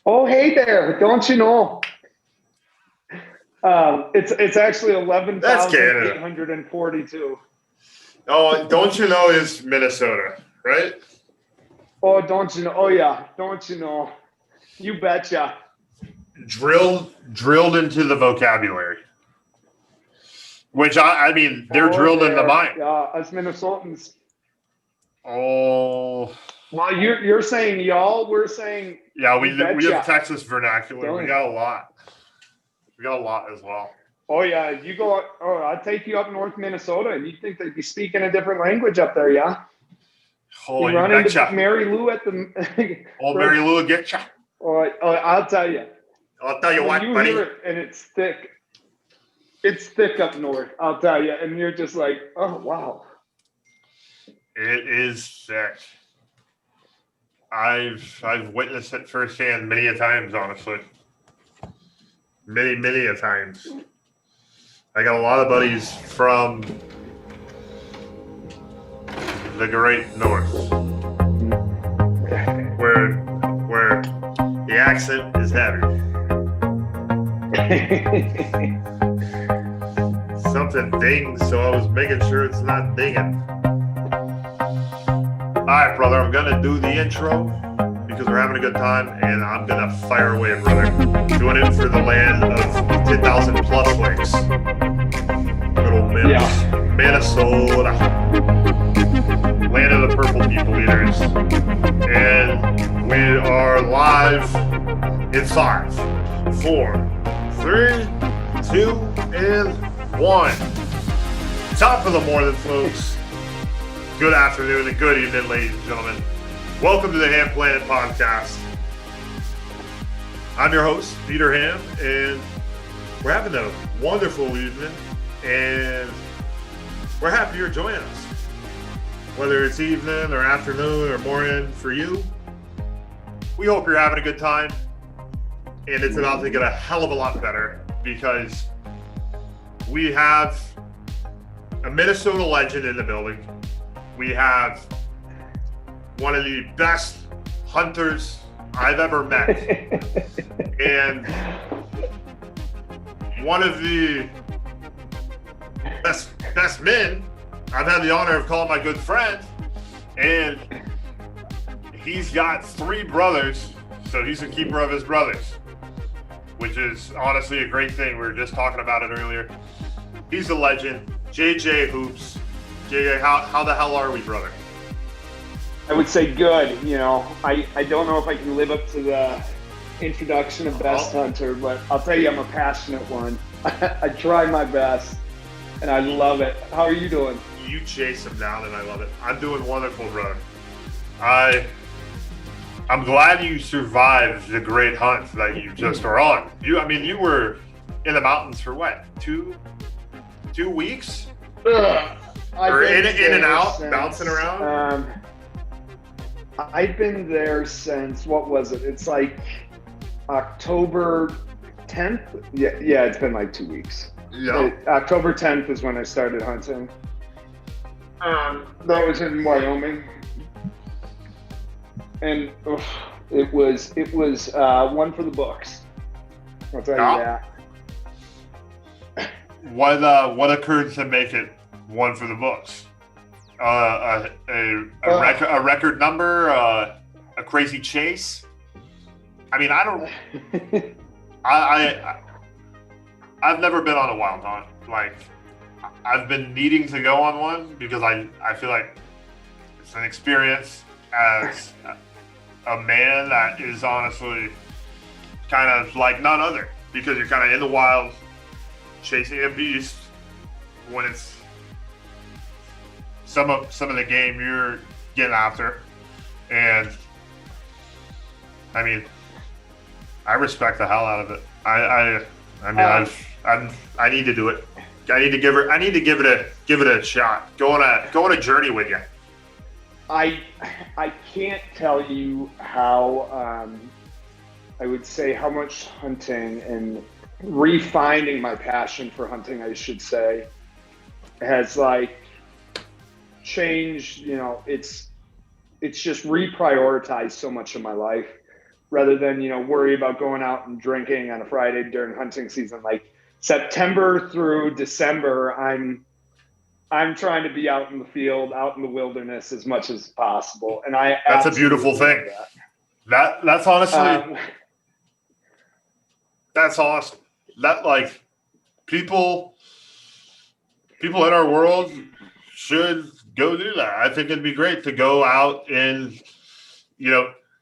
Oh, hey there! Don't you know? It's actually That's 11,842. Oh, don't you know it's Minnesota, right? Oh, don't you know? Oh, yeah. Don't you know? You betcha. Drilled into the vocabulary. Which I mean, they're Oh, drilled into there. mine. Yeah, us Minnesotans. Oh, Well, you're saying y'all. We're saying yeah, you we have betcha. Texas vernacular. We Don't. got a lot. We got a lot as well. Oh, yeah. You go. Oh, I'd take you up north Minnesota, and you think they'd be speaking a different language up there, yeah? Oh, You you run into betcha. Mary Lou at the. Oh, Mary Lou will get you. Oh, I'll tell you. I'll tell you When what, you buddy. hear it and it's thick. It's thick up north, I'll tell you, and you're just like, oh wow. It is sick. I've witnessed it firsthand many a times, honestly. Many a times. I got a lot of buddies from the Great North, where the accent is heavy. Something dings, so I was making sure it's not dinging. All right, brother, I'm gonna do the intro because we're having a good time, and I'm gonna fire away, brother. Doing it for the land of 10,000 plus lakes. Little Minnesota, land of the purple people eaters, and we are live in 5, 4, 3, 2, and 1. Top of the morning, folks. Good afternoon and good evening, ladies and gentlemen. Welcome to the Hamm Planet Podcast. I'm your host, Peter Hamm, and we're having a wonderful evening, and we're happy you're joining us. Whether it's evening or afternoon or morning for you, we hope you're having a good time, and it's about to get a hell of a lot better because we have a Minnesota legend in the building. We have one of the best hunters I've ever met. And one of the best men I've had the honor of calling my good friend. And he's got 3 brothers, so he's a keeper of his brothers, which is honestly a great thing. We were just talking about it earlier. He's a legend, JJ Hoops. JJ, how the hell are we, brother? I would say good. You know, I don't know if I can live up to the introduction of best hunter, but I'll tell you, I'm a passionate one. I try my best, and I love it. How are you doing? You chase him down, and I love it. I'm doing wonderful, brother. I'm glad you survived the great hunt that you just were on. You were in the mountains for what? 2 weeks? Or in and out, bouncing around? I've been there since, what was it? It's like October 10th? Yeah, it's been like 2 weeks. Yeah. October 10th is when I started hunting. That was in Wyoming. And it was one for the books. I'll tell you that. What occurred to make it one for the books? A record number, a crazy chase. I mean, I don't. I've never been on a wild hunt. Like, I've been needing to go on one because I feel like it's an experience as a man that is honestly kind of like none other, because you're kind of in the wild chasing a beast when it's some of the game you're getting after. And I mean, I respect the hell out of it. I need to do it. I need to give it a shot. Go on a journey with you. I can't tell you how I would say how much hunting and refining my passion for hunting, I should say, has like changed. You know, it's just reprioritized so much of my life. rather than, worry about going out and drinking on a Friday during hunting season. Like September through December, I'm trying to be out in the field, out in the wilderness as much as possible. And that's a beautiful thing. That's honestly, that's awesome. That like people in our world should go do that. I think it'd be great to go out and,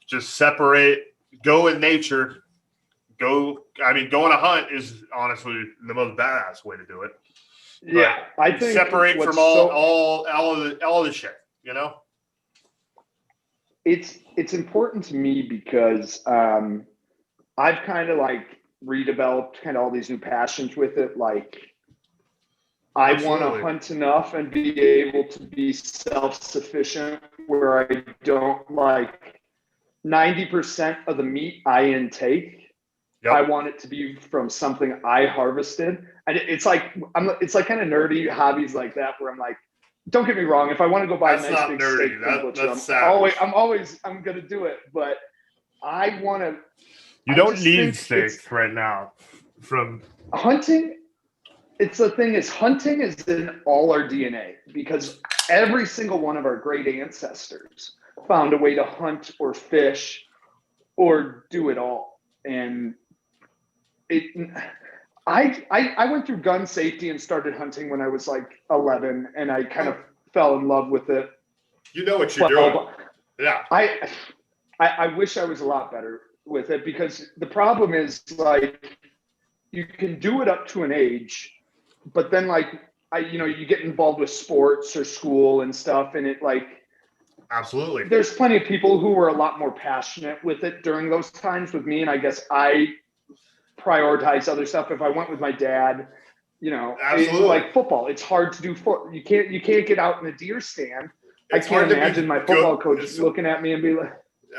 just separate, go in nature, going to hunt is honestly the most badass way to do it. Yeah. I think separate from all the shit, It's important to me because I've kind of like redeveloped kind of all these new passions with it. Like I want to hunt enough and be able to be self-sufficient where I don't like 90% of the meat I intake. Yep. I want it to be from something I harvested. And it's like kind of nerdy hobbies like that where I'm like, don't get me wrong. If I want to go buy a nice big steak from butcher, I'm going to do it. But I want to. You don't need steak right now from hunting. It's the thing is hunting is in all our DNA because every single one of our great ancestors found a way to hunt or fish or do it all. And I went through gun safety and started hunting when I was like 11, and I kind of fell in love with it. You know what you're doing. Yeah. I wish I was a lot better with it because the problem is like you can do it up to an age, but then like you get involved with sports or school and stuff, and it like absolutely. There's plenty of people who were a lot more passionate with it during those times with me, and I guess I prioritize other stuff. If I went with my dad, it's like football. It's hard to do. You can't get out in a deer stand. I can't imagine my football coach looking at me and be like,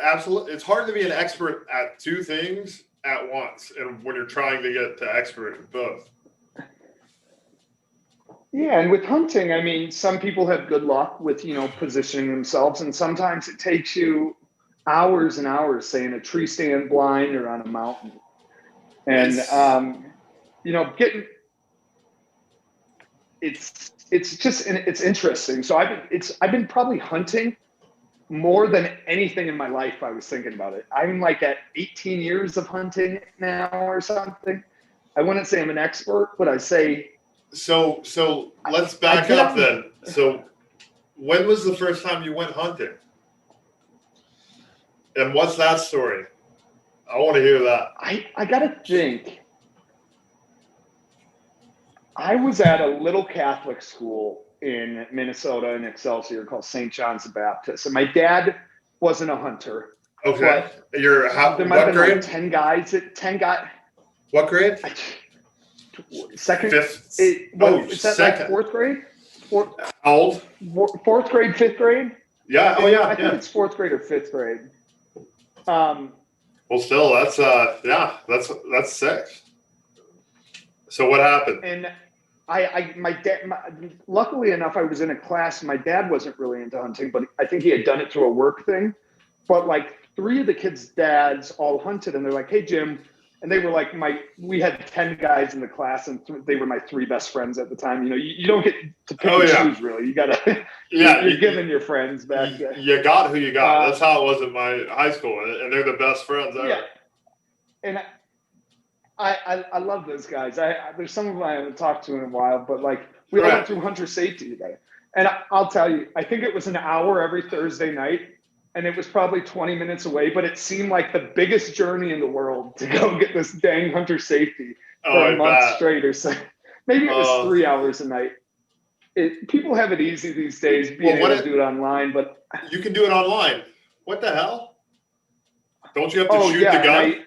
absolutely. It's hard to be an expert at two things at once, and when you're trying to get to expert at both. Yeah, and with hunting, I mean, some people have good luck with, positioning themselves, and sometimes it takes you hours and hours, say, in a tree stand blind or on a mountain. And, it's interesting. So I've been probably hunting more than anything in my life. I was thinking about it. I'm like at 18 years of hunting now or something. I wouldn't say I'm an expert, but I say. So let's back up then. So when was the first time you went hunting? And what's that story? I want to hear that. I got to think. I was at a little Catholic school in Minnesota in Excelsior called St. John's the Baptist. And my dad wasn't a hunter. Okay. There might have been like 10 guys. What grade? Second. Fifth. Is that second. Like fourth grade? How old? Fourth grade, fifth grade? Yeah. I think it's fourth grade or fifth grade. Well, still, that's sick. So what happened? And my dad, luckily enough, I was in a class. My dad wasn't really into hunting, but I think he had done it through a work thing. But like 3 of the kids' dads all hunted, and they're like, "Hey, Jim." And they were like we had 10 guys in the class, and they were my 3 best friends at the time. You don't get to pick and choose, really. You gotta, you're giving your friends back. You got who you got. That's how it was in my high school, and they're the best friends ever. Yeah. And I love those guys. There's some of them I haven't talked to in a while, but like we all went through hunter safety today. And I'll tell you, I think it was an hour every Thursday night. And it was probably 20 minutes away, but it seemed like the biggest journey in the world to go get this dang hunter safety for a month straight or so. Maybe it was 3 hours a night. People have it easy these days being able to do it online, but you can do it online. What the hell? Don't you have to shoot the gun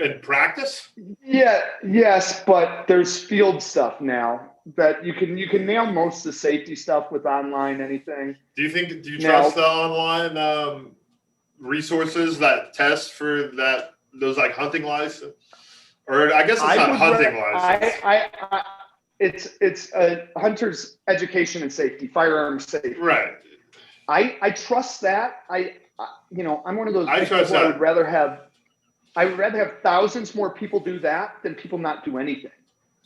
and practice? Yeah, yes, but there's field stuff now that you can nail most of the safety stuff with online anything. Do you trust the online resources that test for those like hunting license? Or I guess it's not hunting license. It's a hunter's education and safety, firearms safety. Right. I trust that. I'm one of those I people trust that. I would rather have thousands more people do that than people not do anything.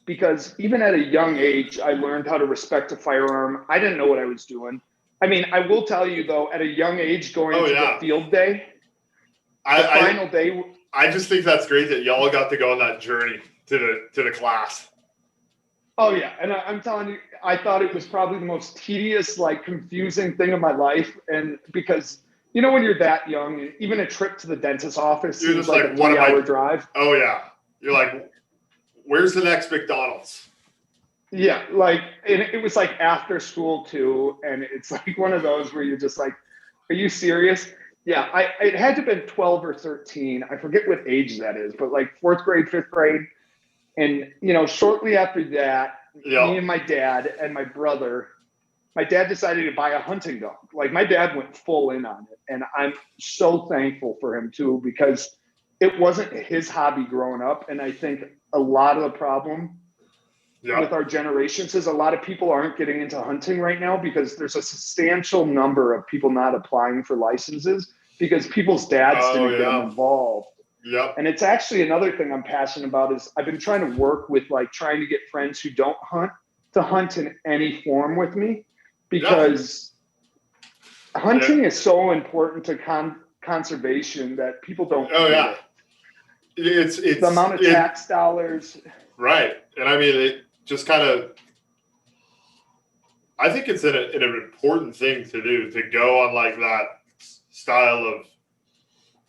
Because even at a young age, I learned how to respect a firearm. I didn't know what I was doing. I mean, I will tell you though, at a young age, going to the field day, final day. I just think that's great that y'all got to go on that journey to the class. Oh yeah, and I'm telling you, I thought it was probably the most tedious, like confusing thing of my life, and because when you're that young, even a trip to the dentist's office seems like a 3-hour drive. Oh yeah, you're like, where's the next McDonald's? Yeah, and it was like after school too, and it's like one of those where you're just like, are you serious? Yeah, it had to have been 12 or 13. I forget what age that is, but like 4th grade, 5th grade. And, shortly after that, me and my dad and my brother, my dad decided to buy a hunting dog. Like my dad went full in on it. And I'm so thankful for him too, because it wasn't his hobby growing up. And I think a lot of the problem with our generations is a lot of people aren't getting into hunting right now because there's a substantial number of people not applying for licenses because people's dads didn't get them involved. Yep. And it's actually another thing I'm passionate about is I've been trying to work with trying to get friends who don't hunt to hunt in any form with me because hunting is so important to conservation that people don't get it. It's the amount of tax dollars. Right. And I mean, it just kind of, I think it's an important thing to do, to go on like that style of,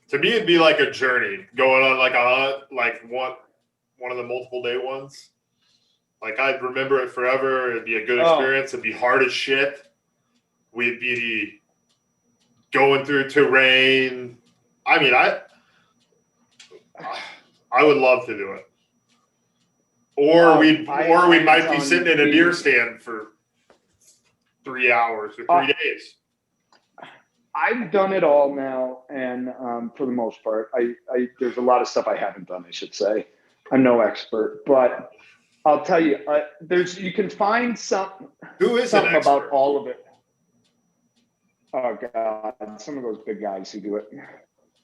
to me, it'd be like a journey going on like a hunt, like one of the multiple day ones. Like I'd remember it forever. It'd be a good experience. It'd be hard as shit. We'd be going through terrain. I mean, I would love to do it. Or we might be sitting in a deer stand for 3 hours or 3 days. I've done it all now, and for the most part, there's a lot of stuff I haven't done. I should say I'm no expert, but I'll tell you, you can find something about all of it. Oh God, some of those big guys who do it.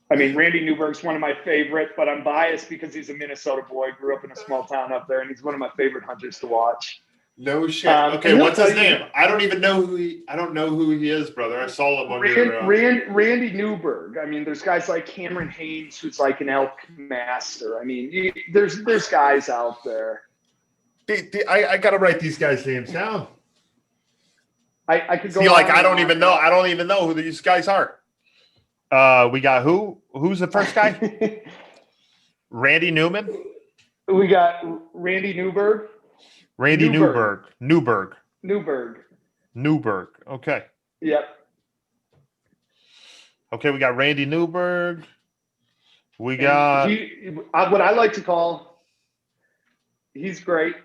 I mean, Randy Newberg's one of my favorite, but I'm biased because he's a Minnesota boy, grew up in a small town up there, and he's one of my favorite hunters to watch. No shit. Okay, what's his name? I don't even know who he is, brother. I saw him on Randy Newberg. I mean, there's guys like Cameron Haynes, who's like an elk master. I mean, there's guys out there. I gotta write these guys' names down. I could go. I don't even know who these guys are. We got who's the first guy? Randy Newman. We got Randy Newberg. Randy Newberg. Okay. Yep. Okay, we got Randy Newberg. We got what I like to call. He's great,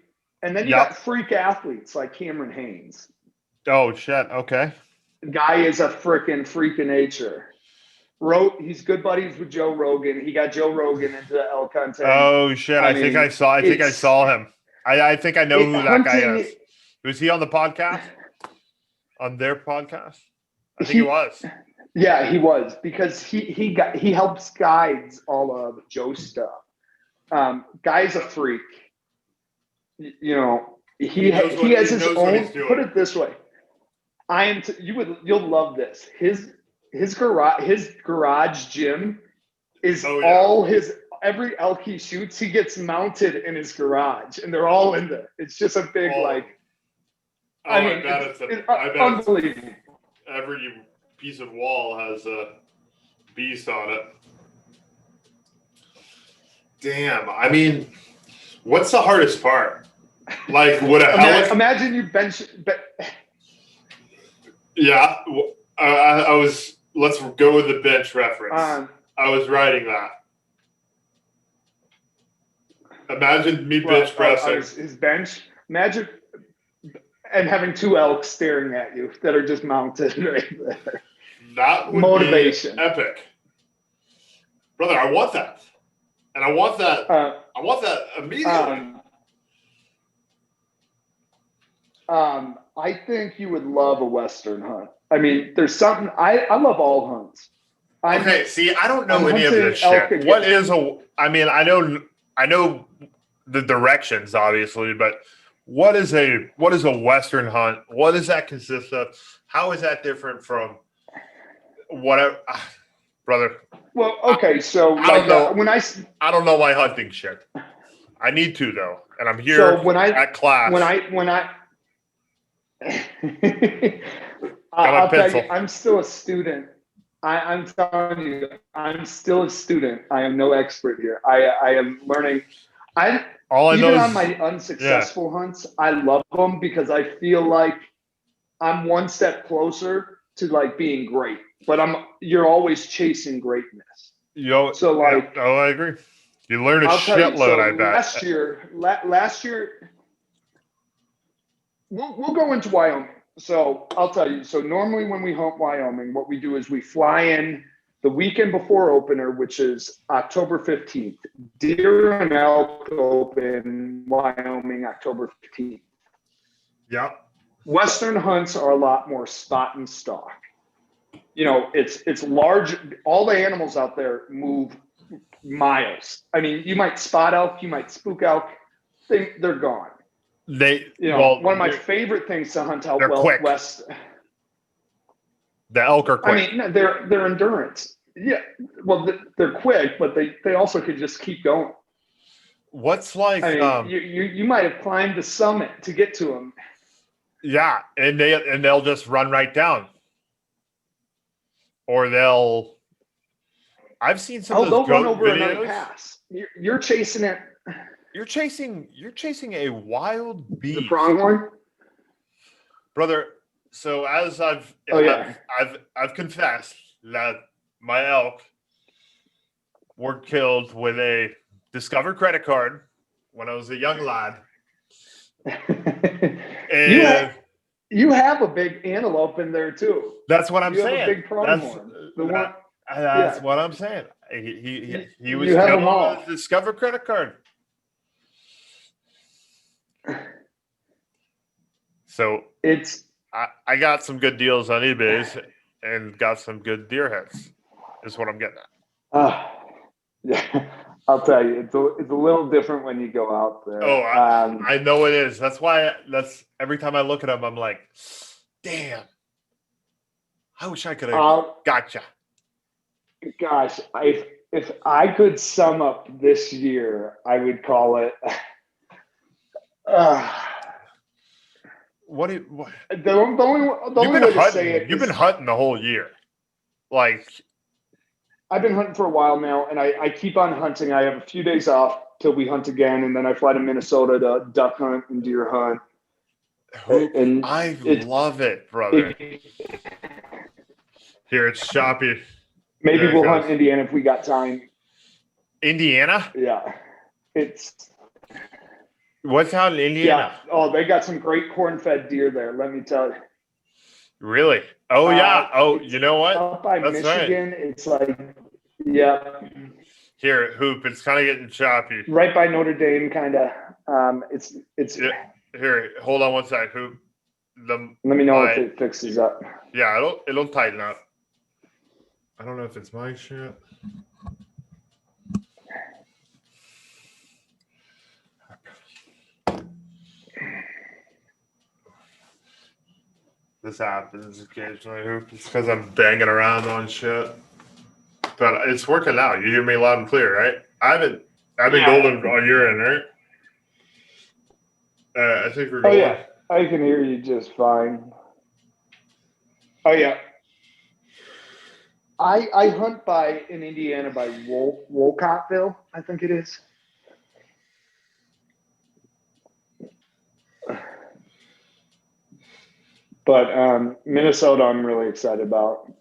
and then you got freak athletes like Cameron Haynes. Oh shit! Okay. The guy is a freaking freak of nature. He's good buddies with Joe Rogan. He got Joe Rogan into elk hunting. Oh shit! I think I saw him. I think I know who that guy is. Was he on the podcast? On their podcast? I think he was. Yeah, he was, because he helps guides all of Joe's stuff. Guy's a freak. He has his own. Put it this way, you'll love this. His garage gym is every elk he shoots, he gets mounted in his garage, and they're all in there. It's just a big I bet unbelievable. Every piece of wall has a beast on it. Damn. I mean, what's the hardest part? Like, would a imagine you bench. Yeah, I was. Let's go with the bench reference. I was writing that. Imagine me bench pressing. His bench. Imagine and having two elks staring at you that are just mounted right there. That would motivation. Be epic, brother. I want that, and I want that. I want that immediately. I think you would love a Western hunt. I mean, there's something. I love all hunts, Okay, see, I don't know I'm any of hunting this elk shit. What is a? I mean, I know the directions, obviously, but what is a Western hunt? What does that consist of? How is that different from whatever, brother? Well, okay, so I don't know. when I don't know my hunting shit. I need to though, and I'm here so when I at class. when I Got my I'll tell pencil. you, I'm still a student. I'm telling you, I'm still a student. I am no expert here. I am learning. I All I know Even is on my unsuccessful hunts, I love them because I feel like I'm one step closer to like being great. But you're always chasing greatness. So like, oh, I agree. You learn a I'll tell you. shitload, So I bet. last year, we'll go into Wyoming. So I'll tell you. So normally when we hunt Wyoming, what we do is we fly in the weekend before opener, which is October 15th. Deer and elk open Wyoming October 15th. Yep. Western hunts are a lot more spot and stalk. It's large. All the animals out there move miles. I mean, you might spot elk, you might spook elk. They're gone. One of my favorite things to hunt out west. The elk are quick. I mean, they're endurance. Yeah, well, they're quick, but they also could just keep going. What's like? I mean, you might have climbed the summit to get to them. Yeah, and they'll just run right down, or they'll. I've seen some of those they'll run over videos. Another pass. You're chasing it. You're chasing a wild beast. The pronghorn, brother. So as I've confessed that my elk were killed with a Discover credit card when I was a young lad. And you have a big antelope in there too. That's what I'm saying. You have a big pronghorn. That's what I'm saying. He was killed with a Discover credit card. So I got some good deals on eBay and got some good deer heads. Is what I'm getting at. Yeah, I'll tell you, it's a little different when you go out there. Oh, I know it is. That's why. Every time I look at them, I'm like, damn. I wish I could have gotcha. Gosh, if I could sum up this year, I would call it. What? The only way to say it. You've been hunting the whole year, like. I've been hunting for a while now, and I keep on hunting. I have a few days off till we hunt again, and then I fly to Minnesota to duck hunt and deer hunt. And I love it, brother. Here, it's choppy. Maybe we'll hunt Indiana if we got time. Indiana? Yeah. What's out in Indiana? Yeah. Oh, they got some great corn-fed deer there, let me tell you. Really? Oh, yeah. Oh, you know what? Up by Michigan, right. It's like, yeah. Here, Hoop, it's kind of getting choppy. Right by Notre Dame, kind of. It's. Yeah. Here, hold on one sec, Hoop. Let me know if it fixes up. Yeah, it'll tighten up. I don't know if it's my shit. This happens occasionally, Hoop. It's because I'm banging around on shit. But it's working out. You hear me loud and clear, right? I've been golden on your end, right? I think we're golden. Oh, yeah. I can hear you just fine. Oh, yeah. I hunt in Indiana by Wolcottville, I think it is. But Minnesota, I'm really excited about.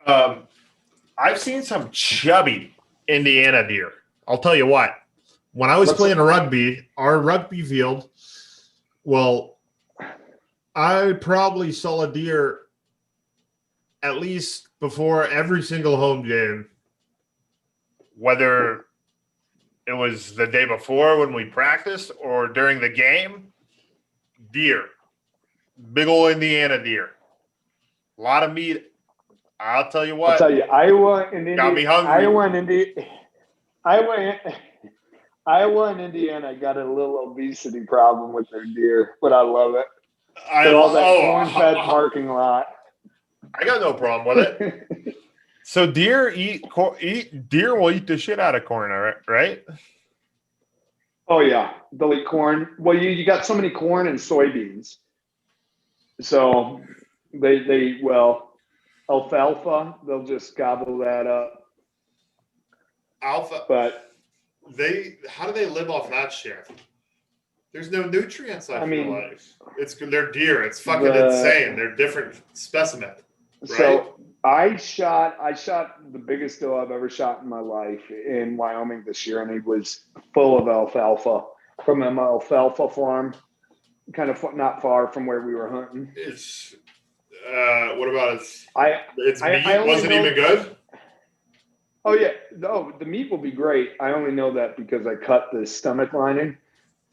I've seen some chubby Indiana deer. I'll tell you what. When I was playing our rugby field, well, I probably saw a deer at least before every single home game, whether it was the day before when we practiced or during the game. Deer. Big old Indiana deer. A lot of meat I'll tell you I'll what. tell you, Iowa and Got me hungry. Iowa and Indiana got a little obesity problem with their deer, but I love it. I All that corn-fed parking lot. I got no problem with it. So deer will eat the shit out of corn, right? Oh yeah, they'll eat corn. Well, you got so many corn and soybeans, so they alfalfa. They'll just gobble that up. Alpha, but how do they live off that shit? There's no nutrients. I feel like they're deer. It's fucking insane. They're different specimen. Right? So I shot the biggest doe I've ever shot in my life in Wyoming this year, and it was full of alfalfa from an alfalfa farm, kind of not far from where we were hunting. It's what about its meat? Wasn't even good. Oh yeah, no, the meat will be great. I only know that because I cut the stomach lining,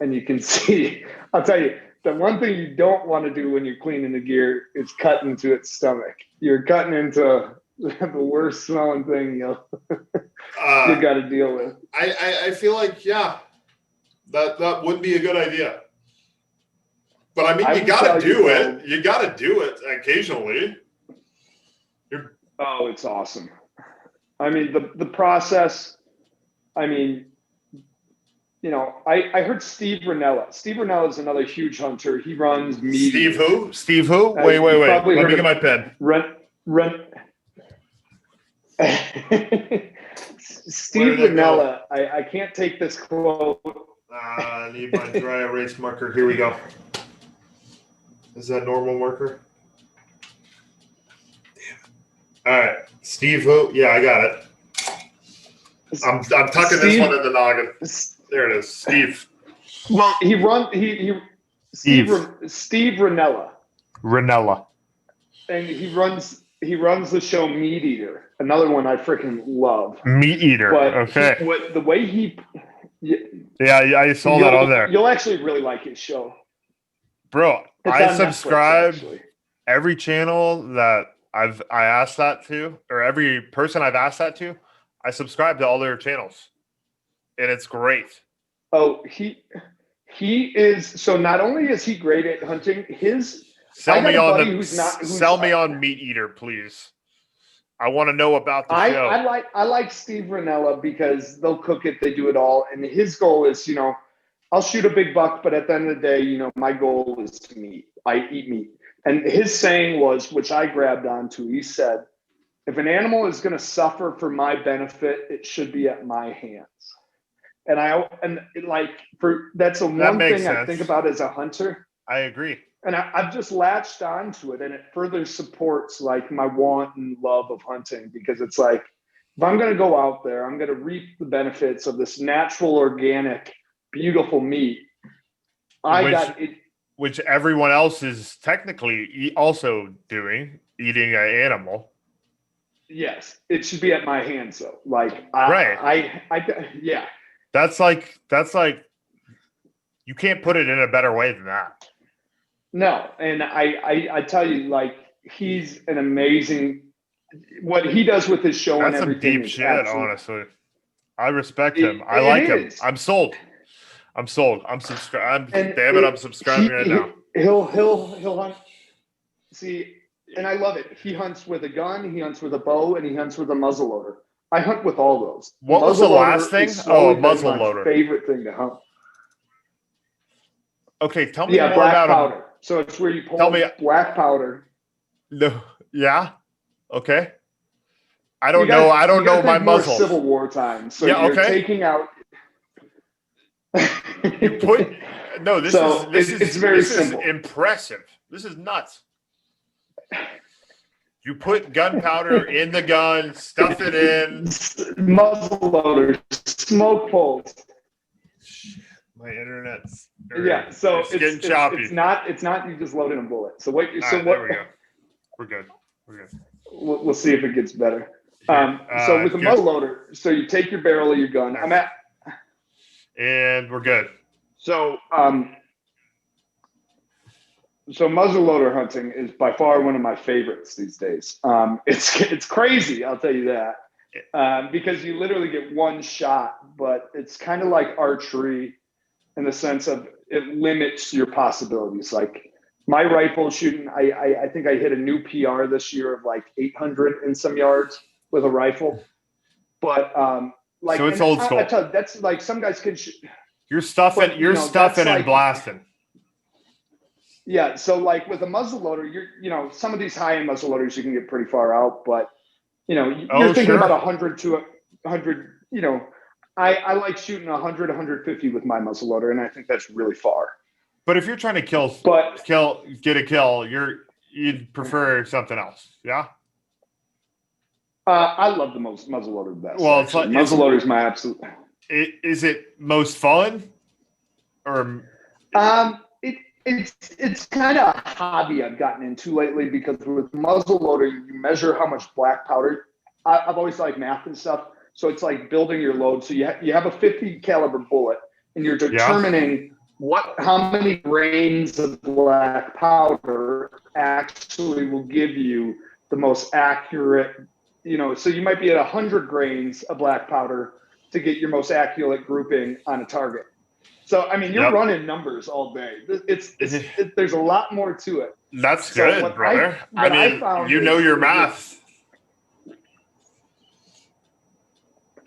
and you can see. I'll tell you, the one thing you don't want to do when you're cleaning the gear is cut into its stomach. You're cutting into the worst smelling thing you got to deal with. I feel like that would be a good idea. But I mean, you got to do it. You got to do it occasionally. Oh, it's awesome. I mean, the process. I mean, you know, I heard Steve Ranella. Steve Ranella is another huge hunter. He runs meat. Steve who? Steve who? Wait. Let me get my pen. Steve Ranella. I can't take this quote. I need my dry erase marker. Here we go. Is that normal marker? Damn. All right. Steve who? Yeah, I got it. I'm tucking this one in the noggin. There it is. Steve. Well, Steve Ranella. Ranella. And he runs the show Meat Eater. Another one I freaking love. Meat Eater. But okay. The way he Yeah, I saw that on there. You'll actually really like his show. Bro, I subscribe every channel that I asked that to, or every person I've asked that to, I subscribe to all their channels. And it's great. Oh, he is. So not only is he great at hunting, sell me on Meat Eater, please. I want to know about the show. I like Steve Ranella because they'll cook it, they do it all, and his goal is, I'll shoot a big buck, but at the end of the day, my goal is to eat. I eat meat. And his saying was, which I grabbed onto, he said, if an animal is going to suffer for my benefit, it should be at my hands. And that's one thing I think about as a hunter. I agree. And I've just latched onto it, and it further supports like my want and love of hunting, because it's like, if I'm going to go out there, I'm going to reap the benefits of this natural, organic, beautiful meat. Which everyone else is technically also doing, eating an animal. Yes, it should be at my hands though. Yeah. That's like you can't put it in a better way than that. No, and I tell you, like, he's an amazing. What he does with his show and everything. That's some deep shit, honestly. I respect him. I like him. I'm sold. I'm subscribed. Damn it, I'm subscribing right now. He'll hunt. See, and I love it. He hunts with a gun, he hunts with a bow, and he hunts with a muzzleloader. I hunt with all those. What was the last thing? Oh, a muzzleloader. Favorite thing to hunt. Okay, tell me more about powder. So it's where you pull black powder. No, yeah, okay. I don't know my muzzle. Civil War time. So you're taking out. You put this is very simple. Impressive. This is nuts. You put gunpowder in the gun, stuff it in. Muzzleloader, smoke holes. My internet's so it's getting choppy. It's not you just loading a bullet. So what? There we go. We're good. We'll see if it gets better. So with a muzzleloader, so you take your barrel of your gun. And we're good. So So muzzleloader hunting is by far one of my favorites these days. It's crazy, I'll tell you that, because you literally get one shot, but it's kind of like archery in the sense of it limits your possibilities. Like my rifle shooting, I think I hit a new PR this year of like 800 and some yards with a rifle. But like, so it's old school. I tell you, that's like some guys can shoot. You're stuffing, and blasting. Yeah, so like with a muzzleloader, some of these high-end muzzleloaders you can get pretty far out, but you're thinking about 100 to 100. I like shooting 100, 150 with my muzzleloader, and I think that's really far. But if you're trying to get a kill, you'd prefer something else, yeah. I love the muzzleloader the best. Well, it's like, muzzleloader is my absolute. Is it most fun, or? It's kind of a hobby I've gotten into lately because with muzzleloader, you measure how much black powder. I've always liked math and stuff, so it's like building your load. So you have a 50 caliber bullet, and you're determining how many grains of black powder actually will give you the most accurate. So you might be at 100 grains of black powder to get your most accurate grouping on a target. So, I mean, you're running numbers all day. There's a lot more to it. That's good, brother. I mean, your math.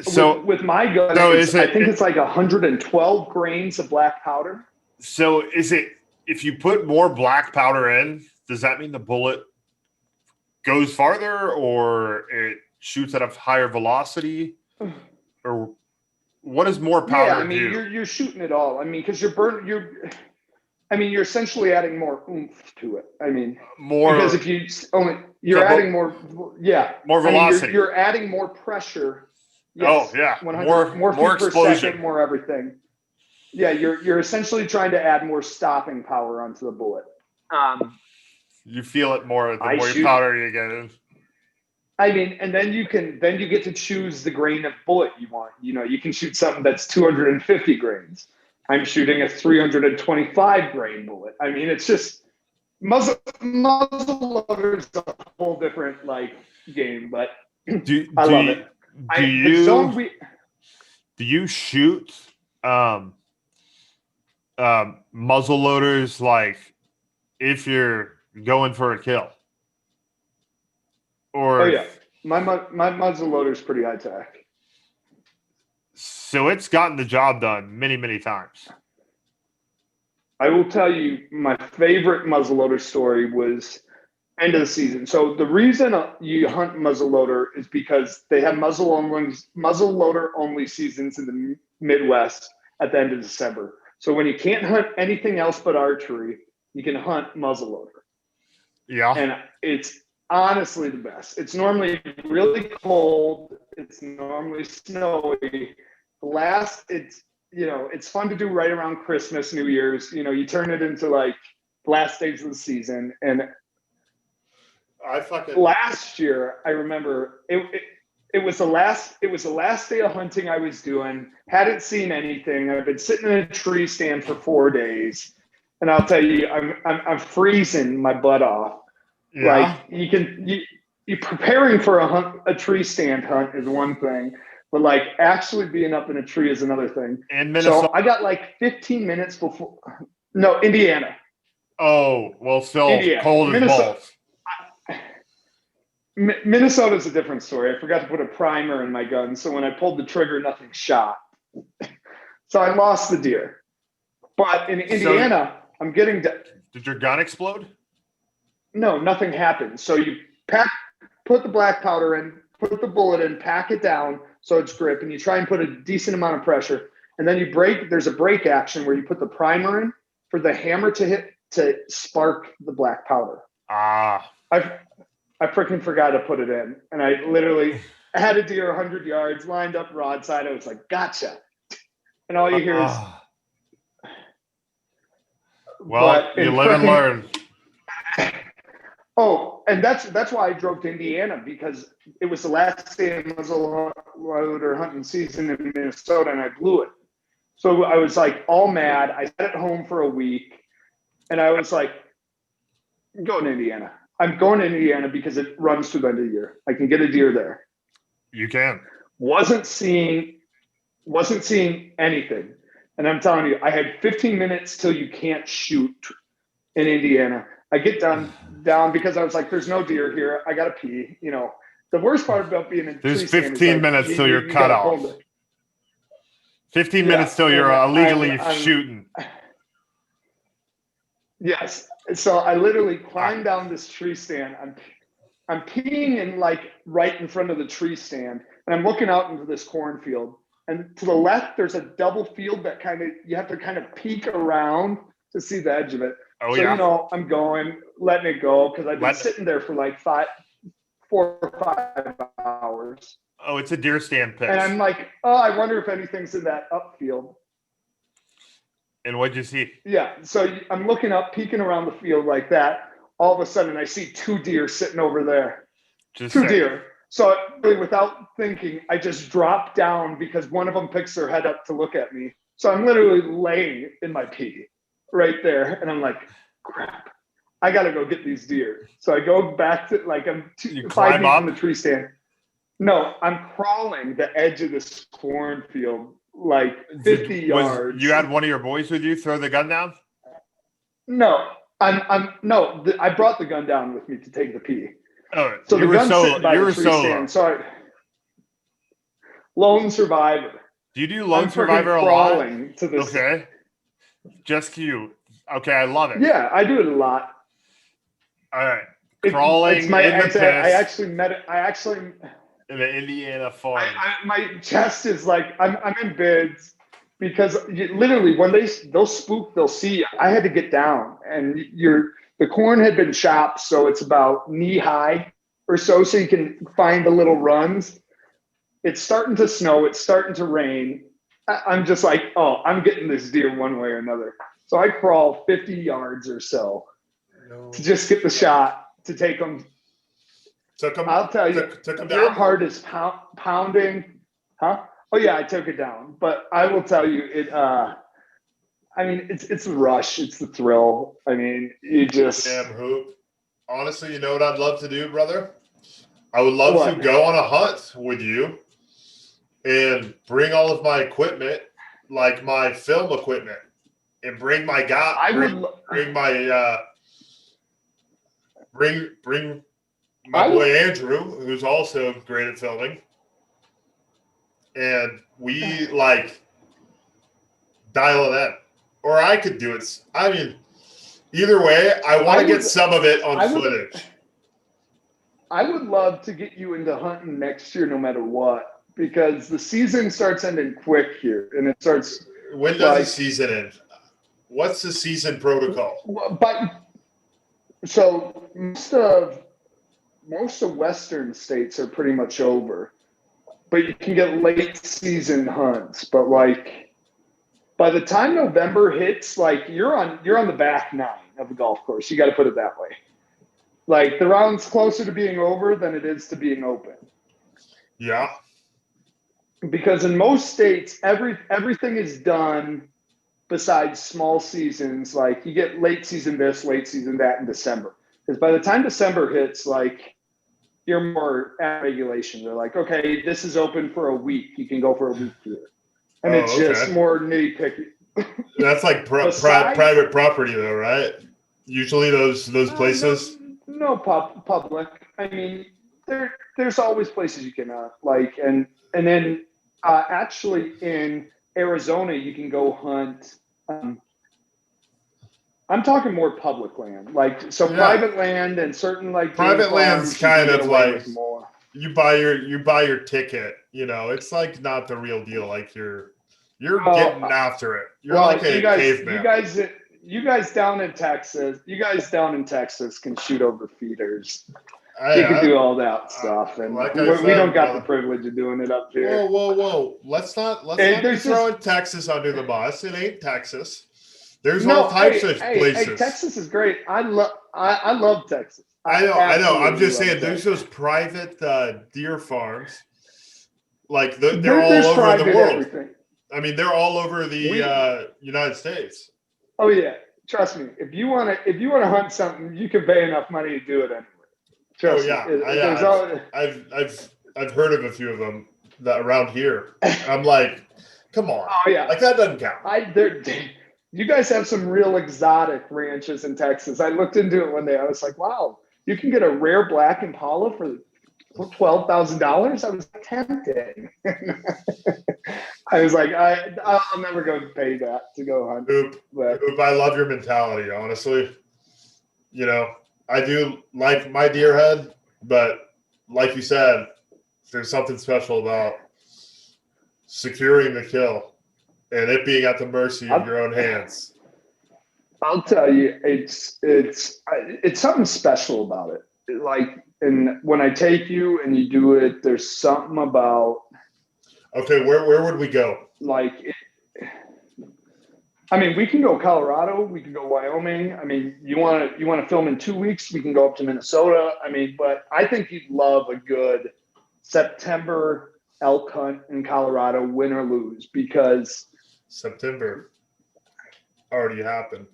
So with my gun, I think it's like 112 grains of black powder. So is it, if you put more black powder in, does that mean the bullet goes farther, or it shoots at a higher velocity, or what does more powder do? You're shooting it all. I mean, because you're essentially adding more oomph to it. I mean, because if you're adding more velocity. You're adding more pressure. Yes, more feet per second, more everything. Yeah, you're essentially trying to add more stopping power onto the bullet. You feel it more the more powder you get in. I mean, and then you get to choose the grain of bullet you want. You can shoot something that's 250 grains. I'm shooting a 325 grain bullet. I mean, it's just muzzleloader is a whole different game, but I love it. Do you shoot muzzleloaders like if you're going for a kill? Or my muzzleloader is pretty high tech. So it's gotten the job done many, many times. I will tell you, my favorite muzzleloader story was end of the season. So the reason you hunt muzzleloader is because they have muzzleloader only seasons in the Midwest at the end of December. So when you can't hunt anything else but archery, you can hunt muzzleloader. Yeah. And it's honestly the best. It's normally really cold. It's normally snowy. It's fun to do right around Christmas, New Year's. You turn it into like last days of the season. And last year, I remember it was the last day of hunting I was doing. Hadn't seen anything. I've been sitting in a tree stand for 4 days, and I'll tell you, I'm freezing my butt off. Yeah. Like you preparing for a tree stand hunt is one thing, but like actually being up in a tree is another thing. And Minnesota. So I got like 15 minutes before. No, Indiana. Oh, well, still Indiana. Cold as balls. Minnesota's a different story. I forgot to put a primer in my gun, so when I pulled the trigger, nothing shot. So I lost the deer. But in Indiana, I'm getting. Did your gun explode? No, nothing happened. So you put the black powder in, put the bullet in, pack it down so it's grip, and you try and put a decent amount of pressure. And then you break. There's a break action where you put the primer in for the hammer to hit to spark the black powder. I freaking forgot to put it in. And I literally had a deer 100 yards, lined up broadside. I was like, gotcha. And all you hear is... Well, you live and learn. Oh, and that's why I drove to Indiana, because it was the last day of muzzleloader hunting season in Minnesota, and I blew it. So I was like all mad. I sat at home for a week, and I was like, Going to Indiana. I'm going to Indiana because it runs through the end of the year. I can get a deer there. You can. Wasn't seeing anything. And I'm telling you, I had 15 minutes till you can't shoot in Indiana. I get down because I was like, there's no deer here. I got to pee. You know, the worst part about being in There's tree stand 15 is like, minutes till you're cut off. 15 minutes till you're illegally shooting. Yes. So I literally climbed down this tree stand. I'm peeing in like right in front of the tree stand, and I'm looking out into this cornfield. And to the left, there's a double field that you have to kind of peek around to see the edge of it. Oh, so, yeah. you know, I'm letting it go because I've been sitting there for like 4 or 5 hours. Oh, it's a deer stand pitch. And I'm like, oh, I wonder if anything's in that upfield. And what'd you see? Yeah. So I'm looking up, peeking around the field like that. All of a sudden, I see 2 deer sitting over there. Two deer. So really, without thinking, I just drop down because one of them picks their head up to look at me. So I'm literally laying in my pee right there. And I'm like, crap, I got to go get these deer. So I go back to like, I'm 5 feet from the tree stand. No, I'm crawling the edge of this cornfield like 50 yards. You had one of your boys with you throw the gun down? No, I brought the gun down with me to take the pee. Oh, so the gun's sitting by the tree stand. So lone survivor. Do you do lone survivor a lot? To this. Okay. Just cute. Okay, I love it. Yeah, I do it a lot. All right. Crawling in the piss. I actually met it. In the Indiana farm. My chest is like, I'm in bids because literally when they'll spook, they'll see you. I had to get down and the corn had been chopped. So it's about knee high or so you can find the little runs. It's starting to snow. It's starting to rain. I'm just like, oh, I'm getting this deer one way or another. So I crawl 50 yards or so to just get the shot to take them. I'll tell you, your heart is pounding. Huh? Oh yeah, I took it down. But I will tell you, it's the rush. It's the thrill. I mean, you just. Damn hoop. Honestly, you know what I'd love to do, brother? I would love to go on a hunt with you and bring all of my equipment, like my film equipment, and bring my bring my boy Andrew, who's also great at filming, and we like dial it in. Or I could do it. I mean, either way, I want to get some of it on footage. I would love to get you into hunting next year no matter what, because the season starts ending quick here, and it starts. When does the season end? What's the season protocol? So most of Western states are pretty much over, but you can get late season hunts. But like by the time November hits, like you're on the back nine of the golf course. You got to put it that way. Like the round's closer to being over than it is to being open. Yeah. Because in most states, everything is done besides small seasons. Like you get late season this, late season that in December. Because by the time December hits, like you're more at regulation. They're like, okay, this is open for a week. You can go for a week here. And it's just more nitty-picky. That's like private property though, right? Usually those places. No public. I mean, there's always places you can like, and then actually in Arizona you can go hunt. I'm talking more public land, like private land and certain like private land's kind of like you buy your ticket. You know, it's like not the real deal. Like you're getting after it. You're like a caveman. You guys down in Texas can shoot over feeders. You can do all that stuff, and we don't got the privilege of doing it up here. Whoa! Let's not be throwing Texas under the bus. It ain't Texas. There's all types of places. Hey, Texas is great. I love Texas. I know. I'm just saying, there's those private deer farms. Like they're all over the world. Everything. I mean, they're all over the United States. Oh yeah, trust me, if you want to hunt something, you can pay enough money to do it anyway. Trust me. I've heard of a few of them that around here. I'm like, come on. Oh yeah. Like that doesn't count. You guys have some real exotic ranches in Texas. I looked into it one day. I was like, wow, you can get a rare black Impala for $12,000. I was tempted. I was like, I'll never go pay that to go hunt. Oop, I love your mentality, honestly. You know, I do like my deer head, but like you said, there's something special about securing the kill and it being at the mercy of your own hands. I'll tell you, it's something special about it. Like, and when I take you and you do it, there's something about. Okay, where would we go? Like, we can go Colorado, we can go Wyoming. You want to film in 2 weeks, we can go up to Minnesota. But I think you'd love a good September elk hunt in Colorado, win or lose, because September already happened.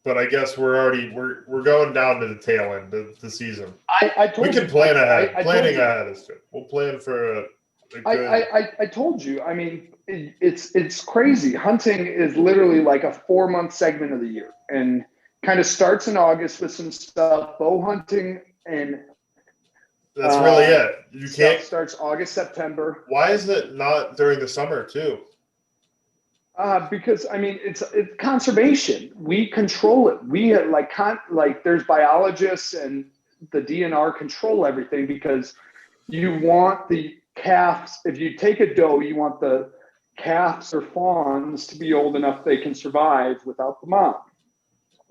But I guess we're going down to the tail end of the season. We can plan ahead. Planning ahead is good. We'll plan for a good. I told you. It's crazy. Hunting is literally like a 4-month segment of the year, and kind of starts in August with some stuff, bow hunting, and that's really it. You can't. Starts August, September. Why is it not during the summer too? Because it's conservation. We control it. We there's biologists and the DNR control everything, because you want the calves. If you take a doe, you want the calves or fawns to be old enough they can survive without the mom.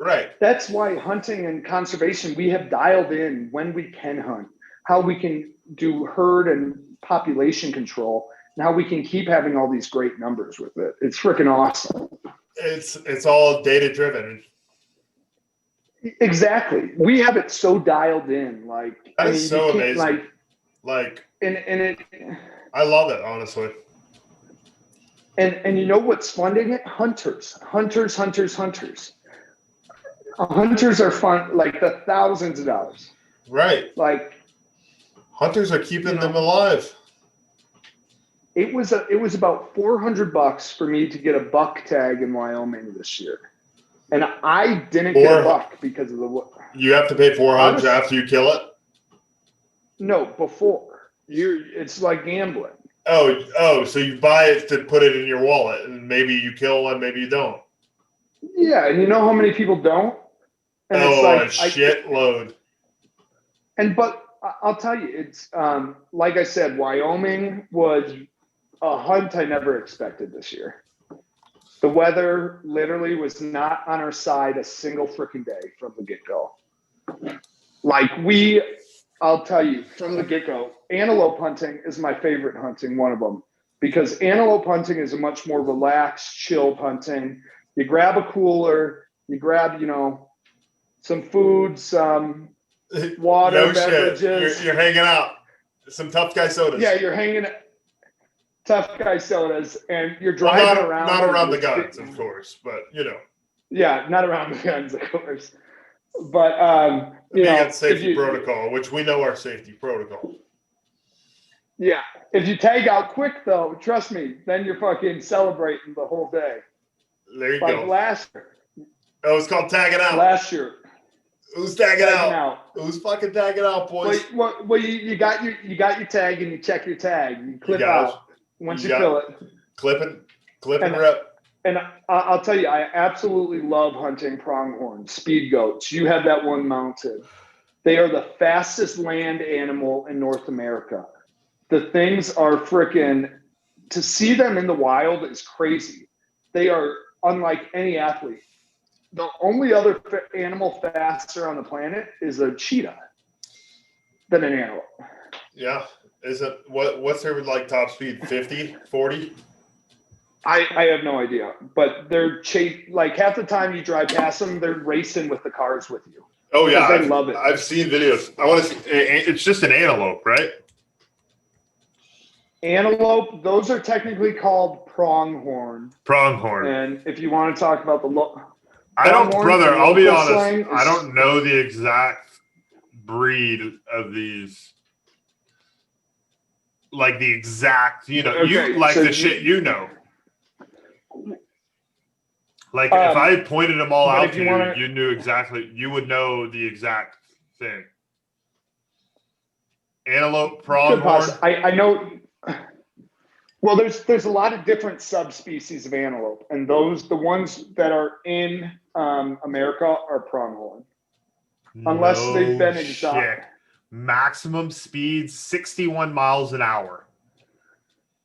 Right. That's why hunting and conservation, we have dialed in when we can hunt, how we can do herd and population control, and how we can keep having all these great numbers with it. It's freaking awesome. It's all data driven. Exactly. We have it so dialed in. That is so amazing. I love it, honestly. And you know what's funding it? Hunters. Hunters are fun, like the thousands of dollars. Right. Hunters are keeping them alive. It was about $400 for me to get a buck tag in Wyoming this year, and I didn't get a buck because of the. You have to pay $400 after you kill it. No, before it's like gambling. Oh, so you buy it to put it in your wallet, and maybe you kill one, maybe you don't. Yeah, and you know how many people don't? And it's a shitload. But I'll tell you, it's like I said, Wyoming was a hunt I never expected this year. The weather literally was not on our side a single freaking day from the get-go. I'll tell you, from the get-go, antelope hunting is my favorite hunting, one of them, because antelope hunting is a much more relaxed, chilled hunting. You grab a cooler, you grab, some food, some water, beverages. You're hanging out. Some tough guy sodas. Yeah, you're hanging tough guy sodas, and you're driving around. Not around the guns, of course, but Yeah, not around the guns, of course. But safety protocol, which we know our safety protocol. Yeah, if you tag out quick though, trust me, then you're fucking celebrating the whole day. There you go. Last year. Oh, it's called tagging out. Last year. Who's tagging out? Who's fucking tagging out, boys? Well, you got your tag and you check your tag. You clip out once you fill it. Clip and rip. And I'll tell you, I absolutely love hunting pronghorn, speed goats. You have that one mounted. They are the fastest land animal in North America. The things are freaking, to see them in the wild is crazy. They are unlike any athlete. The only other animal faster on the planet is a cheetah than an antelope. Yeah. Is it what's their top speed? 50, 40? I have no idea, but they're half the time you drive past them, they're racing with the cars with you. Oh yeah, I love it. I've seen videos. I want to see. It's just an antelope, right? Antelope. Those are technically called pronghorn. Pronghorn. And if you want to talk about Brother, I'll be honest. Slang I don't know the exact breed of these. Like the exact, you like so the shit Like if I pointed them all out to you, you knew exactly, you would know the exact thing. Antelope, pronghorn. I know. Well, there's a lot of different subspecies of antelope, and the ones that are in America are pronghorn, unless they've been exotic. Maximum speed 61 miles an hour.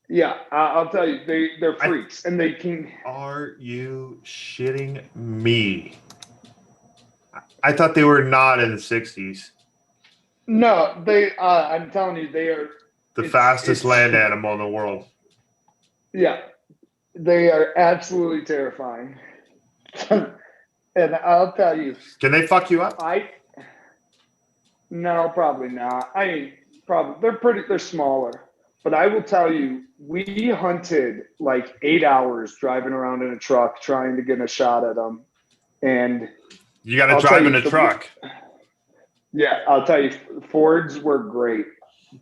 Yeah, I'll tell you, they're freaks, and they can. Are you shitting me? I thought they were not in the 60s. No, they. I'm telling you, they are the fastest land animal in the world. Yeah, they are absolutely terrifying. And I'll tell you. Can they fuck you up? No, probably not. They're smaller. But I will tell you, we hunted like 8 hours driving around in a truck trying to get a shot at them. And you got to drive in a truck. Yeah, I'll tell you, Fords were great.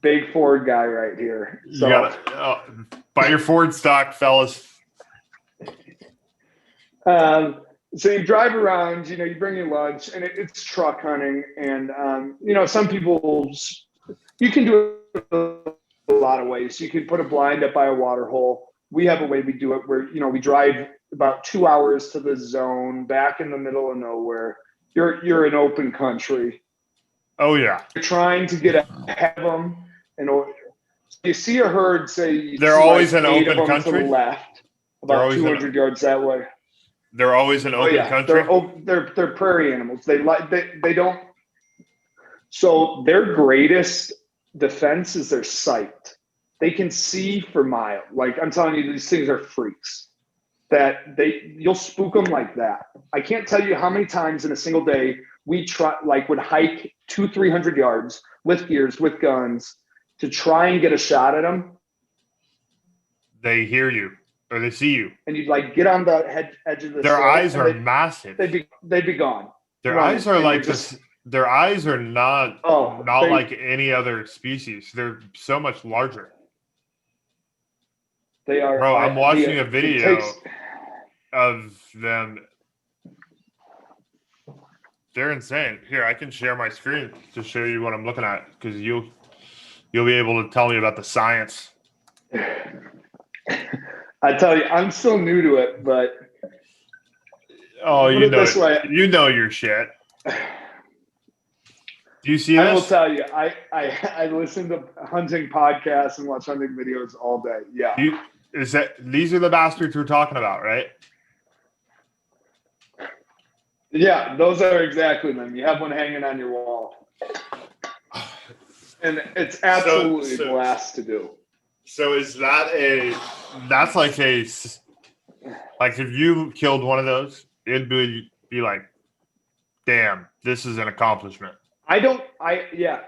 Big Ford guy right here. So you got buy your Ford stock, fellas. So you drive around, you bring your lunch, and it's truck hunting. And, some people, you can do it a lot of ways. You can put a blind up by a water hole. We have a way we do it where, we drive about 2 hours to the zone, back in the middle of nowhere. You're in open country. Oh, yeah. You're trying to get ahead of them. And you see a herd, say, they're always in open country to the left, about 200 yards that way. They're always in open country. They're prairie animals. They don't. So their greatest defense is their sight. They can see for miles. Like I'm telling you, these things are freaks. You'll spook them like that. I can't tell you how many times in a single day we would hike 200-300 yards with gears, with guns, to try and get a shot at them. They hear you. Or they see you, and you'd get on the edge of the. Their eyes are massive. They'd be gone. Their eyes are like this. Their eyes are not like any other species. They're so much larger. They are. Bro, I'm watching a video of them. They're insane. Here, I can share my screen to show you what I'm looking at because you'll be able to tell me about the science. I tell you, I'm still new to it, but you know your shit. Do you see this? I will tell you, I listen to hunting podcasts and watch hunting videos all day. Yeah. These are the bastards we're talking about, right? Yeah, those are exactly them. You have one hanging on your wall. And it's absolutely a blast to do. So is that's like if you killed one of those, it'd be like, damn, this is an accomplishment. Yeah.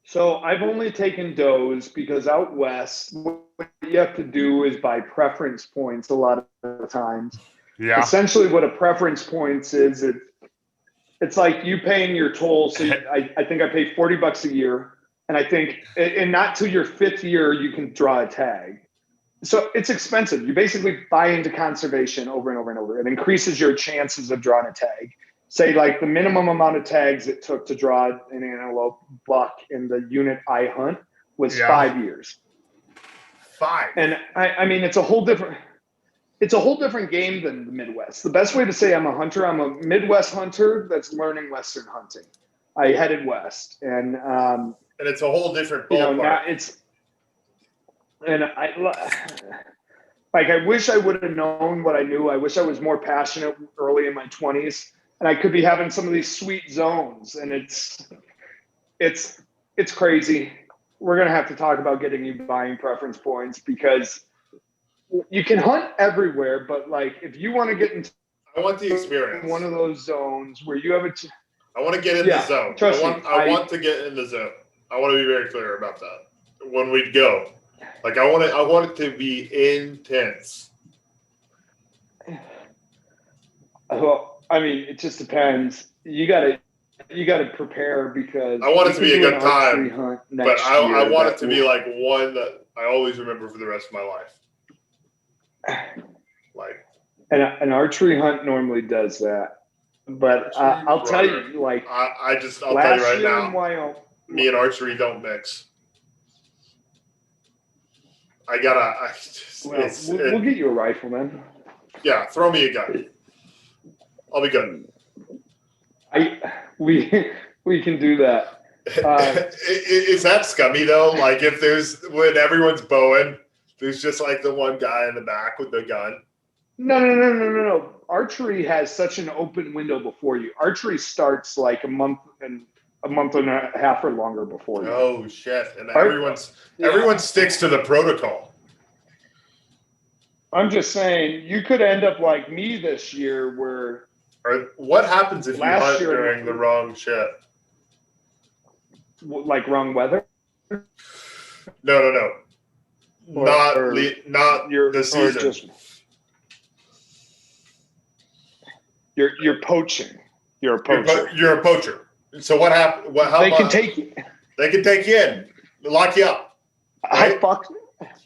So I've only taken does because out west, what you have to do is buy preference points a lot of the times. Yeah. Essentially what a preference points is, it's like you paying your toll. So I think I pay $40 a year. And I think, and not till your 5th year, you can draw a tag. So it's expensive. You basically buy into conservation over and over and over. It increases your chances of drawing a tag. Say the minimum amount of tags it took to draw an antelope buck in the unit I hunt was 5 years. 5. And I mean, it's a whole different game than the Midwest. The best way to say I'm a Midwest hunter that's learning Western hunting. I headed west and it's a whole different ballpark. I wish I would have known what I knew. I wish I was more passionate early in my 20s, and I could be having some of these sweet zones. And it's crazy. We're gonna have to talk about getting you buying preference points because you can hunt everywhere, but if you want to get into, I want the experience. One of those zones where you have I want to get in the zone. I want to get in the zone. I want to be very clear about that. When we go, I want it to be intense. Well, I mean, it just depends. You gotta prepare because I want it we to can be a do an good archery time, hunt but next I year. want it to be like one that I always remember for the rest of my life. Like an archery hunt normally does that. But I'll tell you, like I'll tell last you right year now, in Wyoming, me and archery don't mix. we'll get you a rifle, man. Yeah, throw me a gun. I'll be good. We can do that. Is that scummy though? Like when everyone's bowing, there's just like the one guy in the back with the gun. No. Archery has such an open window before you. Archery starts like a month and a half or longer before you. Oh shit! And everyone sticks to the protocol. I'm just saying, you could end up like me this year, where. Or what happens if you hunt during the wrong shit? Like wrong weather? No. Not the season. You're poaching. You're a poacher. You're a poacher. So what happened? They can take you. They can take you in, lock you up. Right?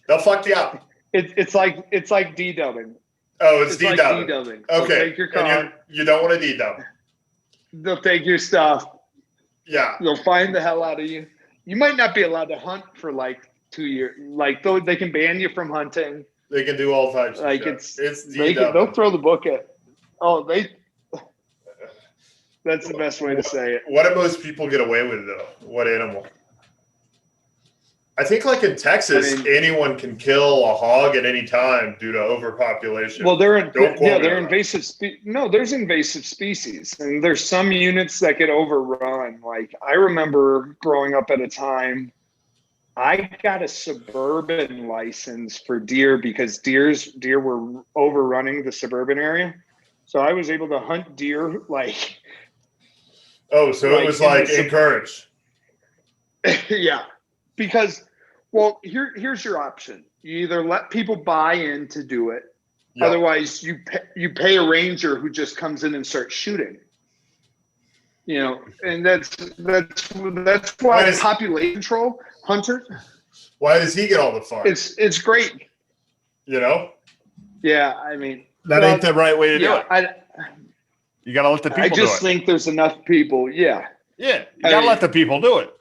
They'll fuck you up. It's like D-dubbing. Oh, it's D-dubbing. Like D-dubbing. Okay. They'll take your car. And you don't want to D-dub. They'll take your stuff. Yeah. They'll find the hell out of you. You might not be allowed to hunt for like 2 years. Like they can ban you from hunting. They can do all types of shit. It's D-dubbing. They'll throw the book at. That's the best way to say it. What do most people get away with though? What animal? I think like in Texas, anyone can kill a hog at any time due to overpopulation. Well, they're invasive. There's invasive species, and there's some units that get overrun. Like I remember growing up at a time, I got a suburban license for deer because deer were overrunning the suburban area, so I was able to hunt deer like. Oh, so it was like encouraged. Yeah, because here's your option. You either let people buy in to do it, otherwise you pay a ranger who just comes in and starts shooting. You know, and that's why population control hunter. Why does he get all the fun? It's great. You know. Yeah, I mean that ain't the right way to do it. You gotta let the people do it. I just think there's enough people. Yeah. Yeah, you gotta let the people do it.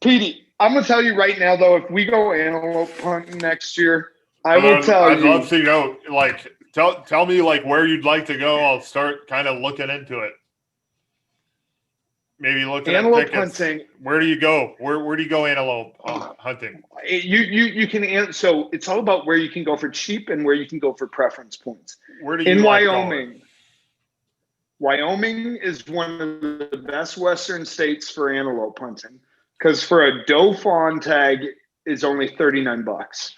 Petey, I'm gonna tell you right now though, if we go antelope hunting next year, I'd love to go. Like, tell me like where you'd like to go. I'll start kind of looking into it. Maybe looking at tickets. Hunting. Where do you go? Where do you go antelope hunting? You can. So it's all about where you can go for cheap and where you can go for preference points. Where do you in like Wyoming? Going? Wyoming is one of the best western states for antelope hunting because for a doe fawn tag is only $39.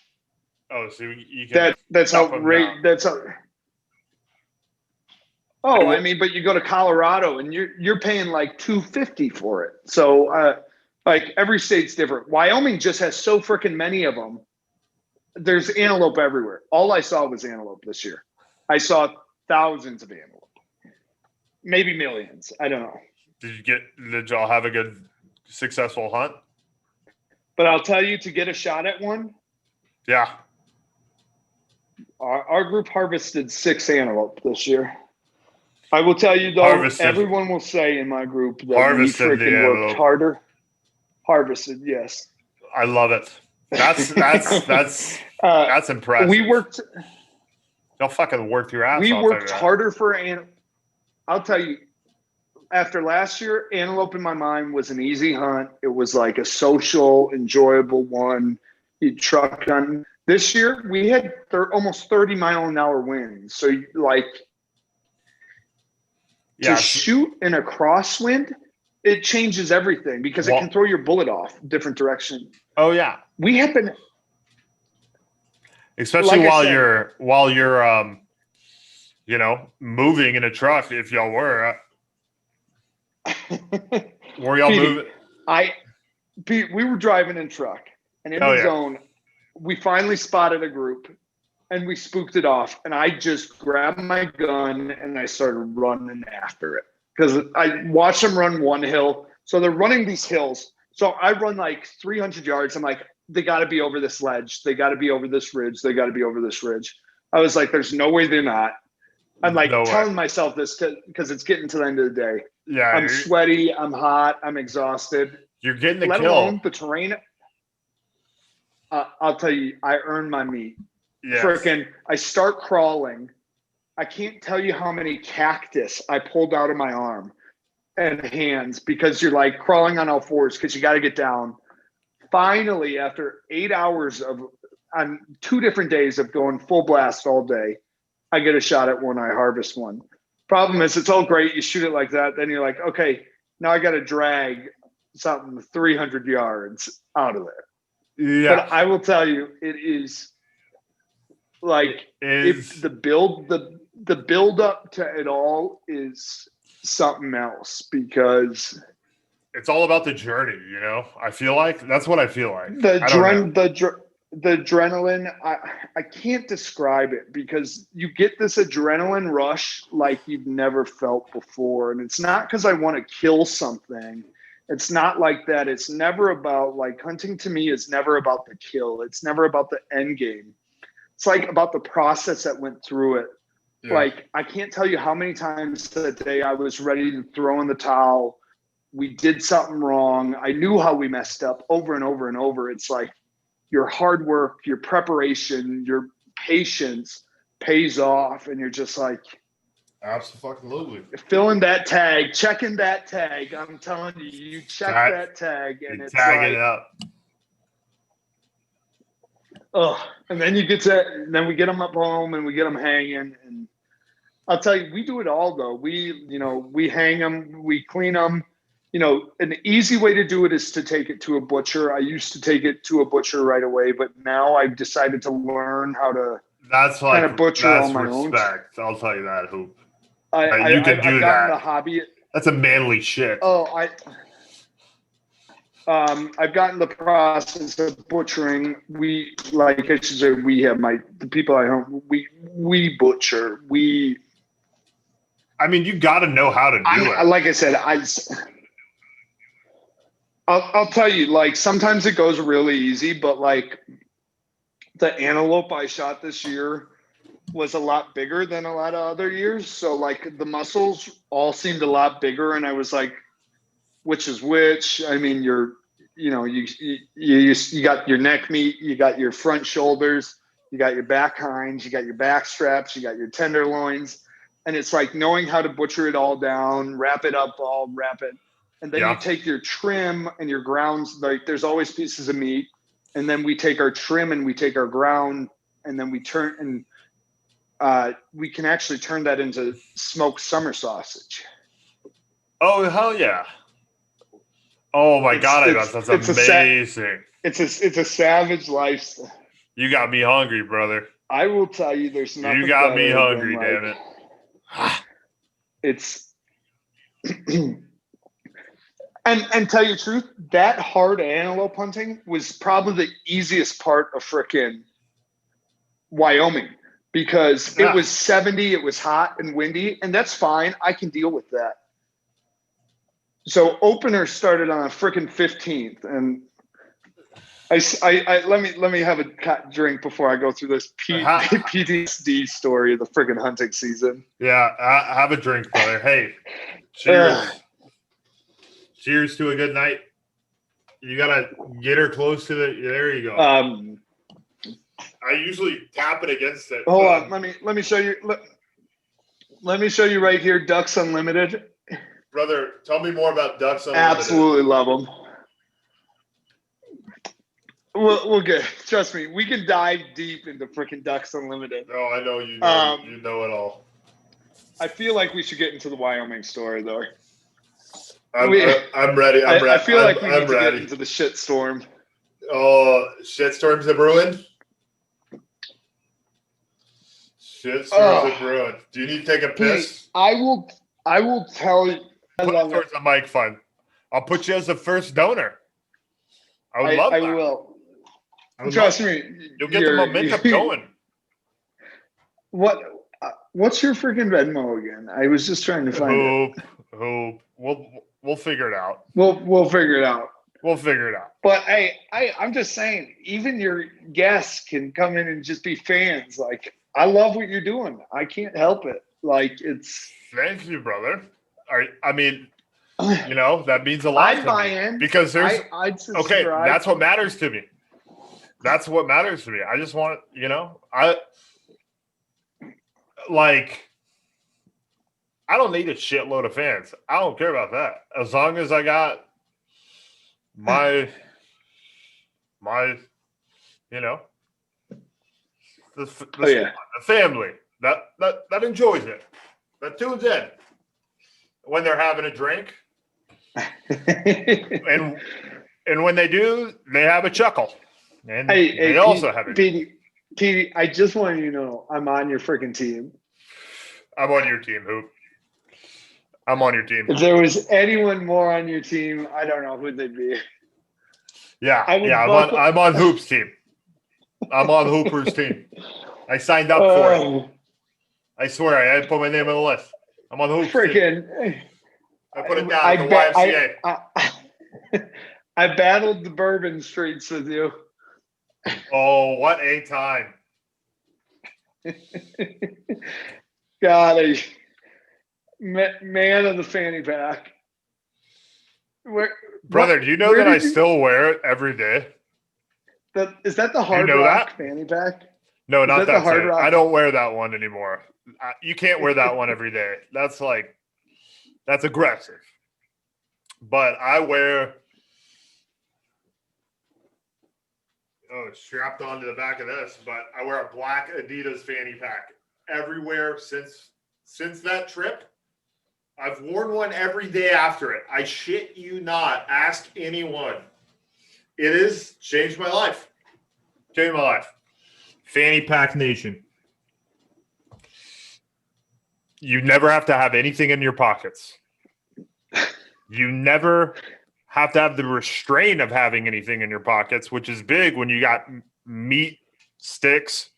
Oh, so you can. That's outrageous. I mean, but you go to Colorado and you're paying like $250 for it. So, like every state's different. Wyoming just has so freaking many of them. There's antelope everywhere. All I saw was antelope this year. I saw thousands of antelope. Maybe millions. I don't know. Did y'all have a good, successful hunt? But I'll tell you, to get a shot at one. Yeah. Our group harvested 6 antelope this year. I will tell you though, everyone will say in my group that we freaking worked harder. Harvested, yes. I love it. That's impressive. We worked. They'll fucking work your ass off. We worked harder for antelope. I'll tell you, after last year, antelope in my mind was an easy hunt. It was like a social, enjoyable one. You truck hunting. This year, we had almost 30-mile-an-hour winds. So, to shoot in a crosswind, it changes everything because it can throw your bullet off different direction. Oh yeah, we have been, especially while you're moving in a truck. If y'all were y'all moving? Pete, we were driving in truck, and in the zone, we finally spotted a group, and we spooked it off. And I just grabbed my gun and I started running after it because I watched them run one hill. So they're running these hills. So I run like 300 yards. I'm like, they got to be over this ledge. They got to be over this ridge. They got to be over this ridge. I was like, there's no way they're not. I'm like telling myself this because it's getting to the end of the day. Yeah, I'm sweaty. I'm hot. I'm exhausted. You're getting the Let kill. alone the terrain. I'll tell you, I earned my meat. Yes. Freaking, I start crawling. I can't tell you how many cactus I pulled out of my arm and hands because you're like crawling on all fours because you got to get down. Finally, after 8 hours on 2 different days of going full blast all day, I get a shot at one. I harvest one. Problem is, it's all great. You shoot it like that. Then you're like, okay, now I got to drag something 300 yards out of there. Yeah. But I will tell you, it is like if the build up to it all is something else because it's all about the journey. You know, I feel like that's what I feel like. The adrenaline, I can't describe it because you get this adrenaline rush like you've never felt before. And it's not because I want to kill something. It's not like that. It's never about like hunting to me is never about the kill. It's never about the end game. It's like about the process that went through it. Yeah. Like I can't tell you how many times that day I was ready to throw in the towel. We did something wrong. I knew how we messed up over and over and over. It's like your hard work, your preparation, your patience pays off. And you're just like, absolutely. Filling that tag, checking that tag. I'm telling you, you check that tag and it's tag it up. Oh, and then you get to, then we get them up home and we get them hanging. And I'll tell you, we do it all though. We hang them, we clean them. An easy way to do it is to take it to a butcher. I used to take it to a butcher right away, but now I've decided to learn how to kind of butcher on my own. I'll tell you that, Hoop. You can do that. The hobby. That's a manly shit. Oh, I've gotten the process of butchering. We have the people I home. We butcher. I mean, you got to know how to do it. Like I said, I'll tell you. Like sometimes it goes really easy, but like the antelope I shot this year was a lot bigger than a lot of other years. So like the muscles all seemed a lot bigger. And I was like, which is which? I mean, you got your neck meat, you got your front shoulders, you got your back hinds, you got your back straps, you got your tenderloins. And it's like knowing how to butcher it all down, wrap it up, wrap it. And then you take your trim and your grounds, like there's always pieces of meat. And then we take our trim and we take our ground and then we turn and we can actually turn that into smoked summer sausage. Oh, hell yeah. Oh my God, that's amazing. It's a savage lifestyle. You got me hungry, brother. I will tell you, there's nothing. You got me hungry, damn it. It's and tell you the truth, that hard antelope hunting was probably the easiest part of frickin' Wyoming because it was 70, it was hot and windy, and that's fine. I can deal with that. So opener started on a frickin' 15th, and I let me have a drink before I go through this PTSD story of the frickin' hunting season. Yeah, have a drink, brother. Hey, cheers. Cheers to a good night. You gotta get her close to the. There you go. I usually tap it against it. Hold on, let me show you. Let me show you right here. Ducks Unlimited. Brother, tell me more about Ducks Unlimited. Absolutely love them. We'll get. Trust me, we can dive deep into freaking Ducks Unlimited. No, I know you know. You know it all. I feel like we should get into the Wyoming story, though. I'm ready. I feel like we need to get into the shitstorm. Oh, shitstorms are brewing. Shitstorms are brewing. Do you need to take a piss? I will tell you. Put it towards the mic fund. I'll put you as the first donor. I would love that. I will. Trust me. You'll get the momentum going. What's your freaking Venmo again? I was just trying to find it. Hope. We'll figure it out. We'll figure it out. We'll figure it out. But I'm just saying, even your guests can come in and just be fans. Like, I love what you're doing. I can't help it. Like, it's. Thank you, brother. I mean, that means a lot I'd to buy me in because there's I'd subscribe. okay. That's what matters to me. That's what matters to me. I just want I don't need a shitload of fans. I don't care about that. As long as I got my the family that enjoys it, that tunes in when they're having a drink, and when they do, they have a chuckle, and they also have it. Petey, I just want you to know I'm on your freaking team. I'm on your team, Hoop. I'm on your team. If there was anyone more on your team, I don't know who they'd be. I'm on Hoop's team. I'm on Hooper's team. I signed up for it. I swear, I had to put my name on the list. I'm on Hoop's team. I put it down at the YMCA. I battled the bourbon streets with you. Oh, what a time. God, man of the fanny pack. Brother, do you know that I still wear it every day? Is that the Hard Rock fanny pack? No, not that Hard Rock. I don't wear that one anymore. You can't wear that one every day. That's aggressive. But I wear strapped onto the back of this, but I wear a black Adidas fanny pack everywhere since that trip. I've worn one every day after it. I shit you not. Ask anyone. It has changed my life. Changed my life. Fanny pack nation. You never have to have anything in your pockets. You never have to have the restraint of having anything in your pockets, which is big when you got meat sticks.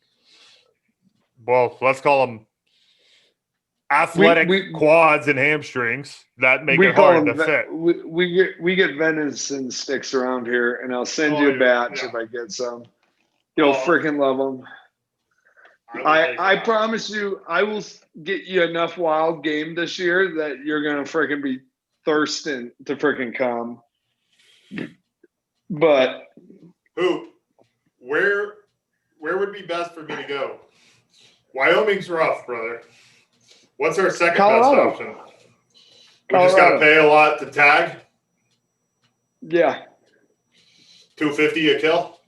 Well, let's call them athletic quads and hamstrings that make it hard to fit. We get venison sticks around here, and I'll send you a batch if I get some. You'll freaking love them. I promise you, I will get you enough wild game this year that you're gonna freaking be thirsting to freaking come. But where would be best for me to go? Wyoming's rough, brother. What's our second Colorado. best option? We just got to pay a lot to tag. Yeah. $250 a kill.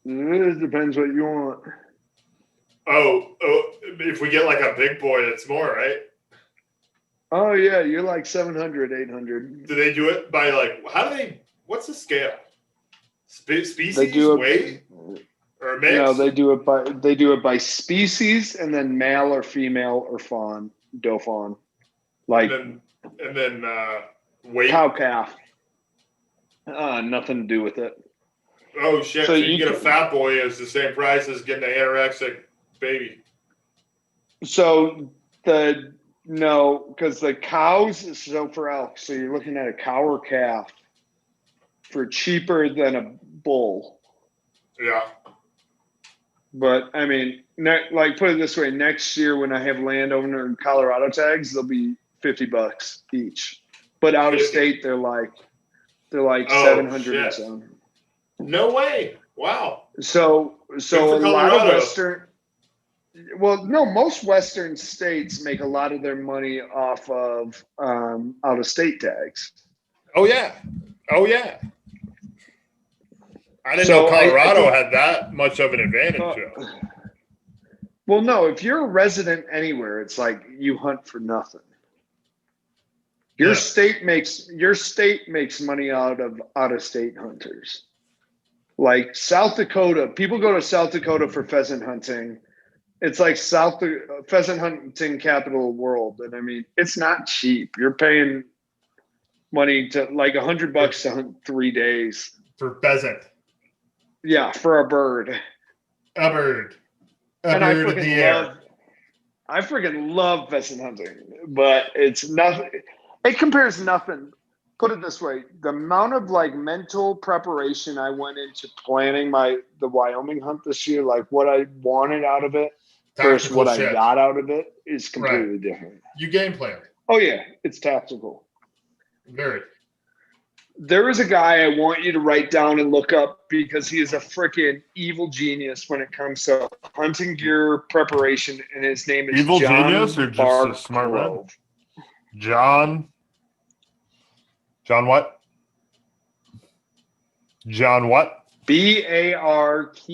It depends what you want. Oh, if we get like a big boy, it's more, right? Oh yeah, you're like 700, 800. Do they do it by what's the scale? Species, weight, or mix? No, they do it by species, and then male or female or fawn, doe fawn, and then weight. Cow calf. Nothing to do with it. Oh shit! So you get a fat boy is the same price as getting an anorexic baby. So because the cows. So for elk, so you're looking at a cow or calf for cheaper than a bull. Yeah. But I mean, put it this way: next year when I have landowner and Colorado tags, they'll be $50 each. But out of state, they're like 700 or so. No way! Wow. So a lot of Western. Well, no, most Western states make a lot of their money off of out of state tags. Oh yeah. I didn't know Colorado had that much of an advantage. Well, no, if you're a resident anywhere, it's like you hunt for nothing. Your state makes money out of state hunters. Like South Dakota, people go to South Dakota for pheasant hunting. It's like pheasant hunting capital of the world, and I mean it's not cheap. You're paying money to like $100 to hunt 3 days for pheasant. Yeah, for a bird. A bird. And I Under the air. I freaking love pheasant hunting, but it's nothing. It compares nothing. Put it this way: the amount of like mental preparation I went into planning the Wyoming hunt this year, like what I wanted out of it versus Tactical what I shit. got out of it, is completely different. You game plan. Oh yeah, it's tactical. Very. There is a guy I want you to write down and look up because he is a freaking evil genius when it comes to hunting gear preparation, and his name is Evil John genius or just a smart man? Barclove. John what? John what? B-A-R-K-L-O-W.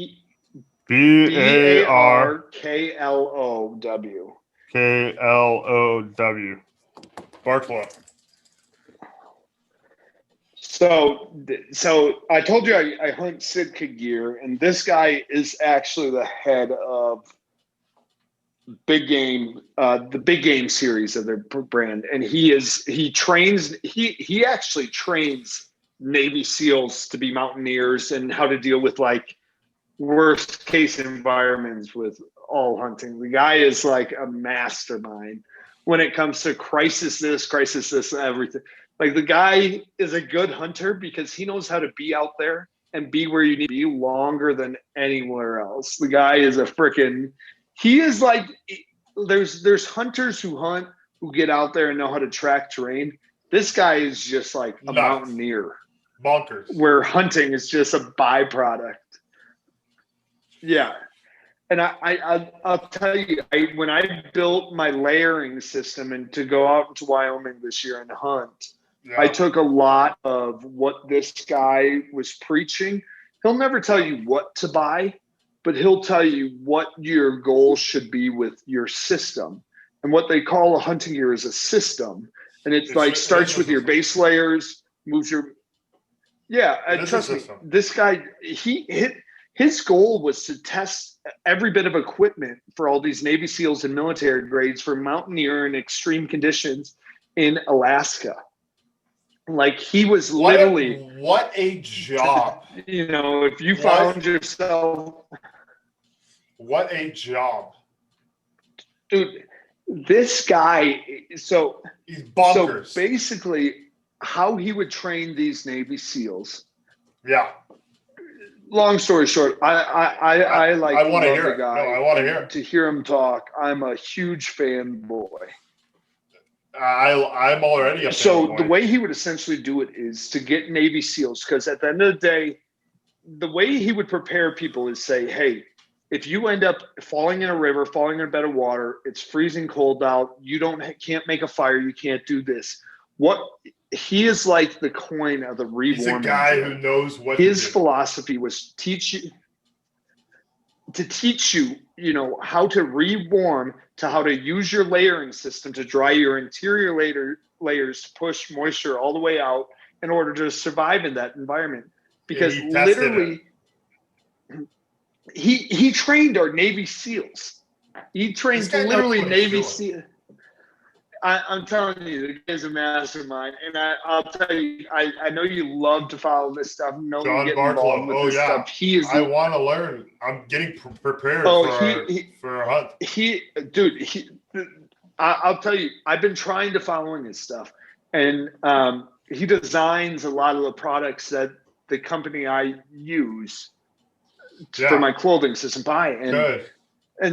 K-L-O-W. Barclay. So I told you I hunt Sitka gear, and this guy is actually the head of Big Game, the Big Game series of their brand, and he actually trains Navy SEALs to be mountaineers and how to deal with like worst case environments with all hunting. The guy is like a mastermind when it comes to crisis this, everything. Like the guy is a good hunter because he knows how to be out there and be where you need to be longer than anywhere else. The guy is he is like, there's hunters who hunt, who get out there and know how to track terrain. This guy is just like a mountaineer. Bonkers. Where hunting is just a byproduct. Yeah. And I'll tell you, when I built my layering system and to go out to Wyoming this year and hunt, I took a lot of what this guy was preaching. He'll never tell you what to buy, but he'll tell you what your goal should be with your system. And what they call a hunting gear is a system. And it's starts with your base layers, moves your... Yeah, trust me, this guy, his goal was to test every bit of equipment for all these Navy SEALs and military grades for mountaineer in extreme conditions in Alaska. Like he was literally... What a job. If you found yourself... What a job. Dude, this guy, he's bonkers. So basically, how he would train these Navy SEAls. Yeah. Long story short, I want to hear the guy. I want to hear it. To hear him talk, I'm a huge fanboy. I'm already a fanboy. So the way he would essentially do it is to get Navy SEAls, because at the end of the day, the way he would prepare people is say, hey, if you end up falling in a river, falling in a bed of water, it's freezing cold out, you can't make a fire, you can't do this. He is like the coin of the rewarming. He's a guy who knows what his philosophy was to teach you, how to rewarm, to how to use your layering system to dry your interior layers to push moisture all the way out in order to survive in that environment. Because literally, he trained our Navy SEALs. He trained literally Navy SEALs. I'm telling you, the guy's a mastermind, and I'll tell you, I know you love to follow this stuff. John Barclay. Stuff. I want to learn. I'm getting prepared for a hunt. I'll tell you, I've been trying to follow his stuff, and he designs a lot of the products that the company I use for my clothing system buy. And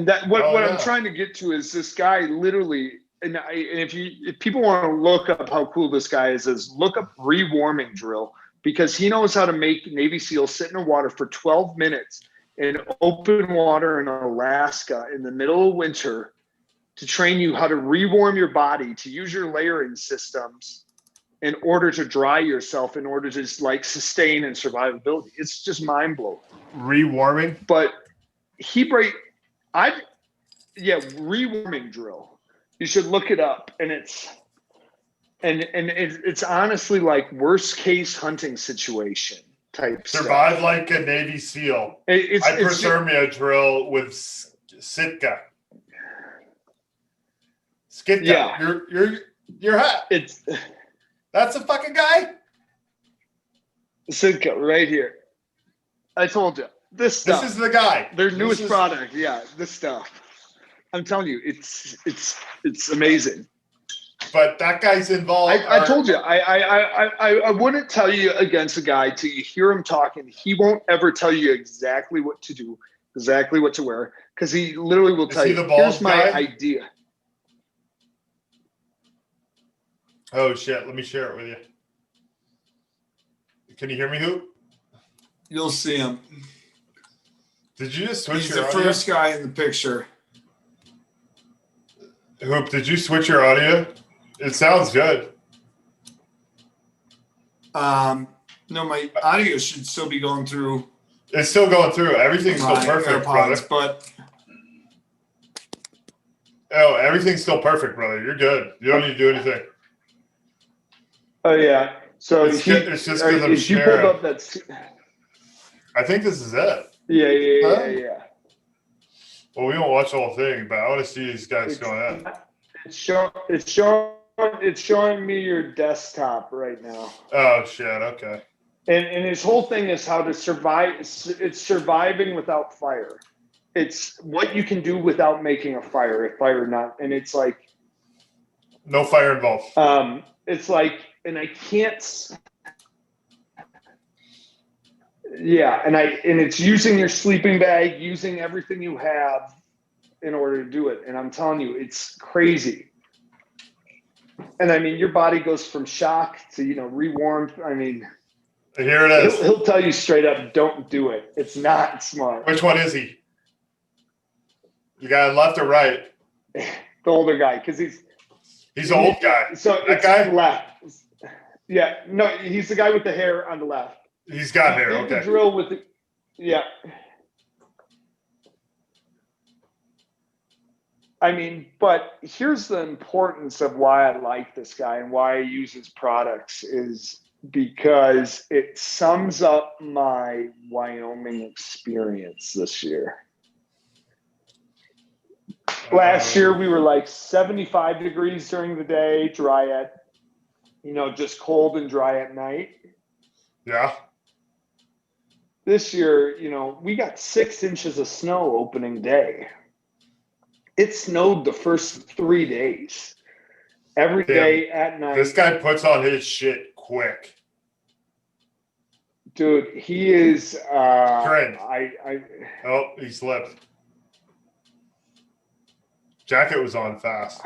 that what I'm trying to get to is this guy literally. And if people want to look up how cool this guy is look up rewarming drill, because he knows how to make Navy SEALs sit in the water for 12 minutes in open water in Alaska in the middle of winter to train you how to rewarm your body, to use your layering systems in order to dry yourself, in order to sustain and survivability. It's just mind blowing. Rewarming? But rewarming drill. You should look it up, and it's honestly like worst case hunting situation type Survive stuff. Like a Navy SEAL. Hyperthermia drill with Sitka. Sitka. Yeah. Your hat. That's a fucking guy. Sitka right here. I told you. This stuff. This is the guy. Their newest product. Yeah, this stuff. I'm telling you, it's amazing. But that guy's involved. I told you, I wouldn't tell you against a guy till you hear him talking. He won't ever tell you exactly what to do, exactly what to wear, because he literally will tell you, here's my idea. Oh, shit. Let me share it with you. Can you hear me, Hoop? You'll see him. Did you just switch He's your the audio? first guy in the picture. Hoop, did you switch your audio? It sounds good. No, my audio should still be going through. It's still going through. Everything's still perfect, brother. But everything's still perfect, brother. You're good. You don't need to do anything. Oh yeah. So it's just because I'm if you pulled up that. I think this is it. Yeah. Well, we won't watch the whole thing, but I want to see these guys going in. It's showing me your desktop right now. Oh shit! Okay. And his whole thing is how to survive. It's surviving without fire. It's what you can do without making a fire. If fire not, and it's like no fire involved. It's like, and I can't. Yeah, and it's using your sleeping bag, using everything you have in order to do it. And I'm telling you, it's crazy. And I mean, your body goes from shock to, rewarmed. I mean, here it is. He'll tell you straight up, don't do it. It's not smart. Which one is he? You got left or right? The older guy, because he's an old guy. So that guy left. Yeah, no, he's the guy with the hair on the left. He's got hair. Okay. The drill with the, yeah. I mean, but here's the importance of why I like this guy and why I use his products is because it sums up my Wyoming experience this year. Last year, we were like 75 degrees during the day, dry at, just cold and dry at night. Yeah. This year, we got 6 inches of snow opening day. It snowed the first 3 days. Every day at night. This guy puts on his shit quick. Dude, he is Trend. Oh, he slipped. Jacket was on fast.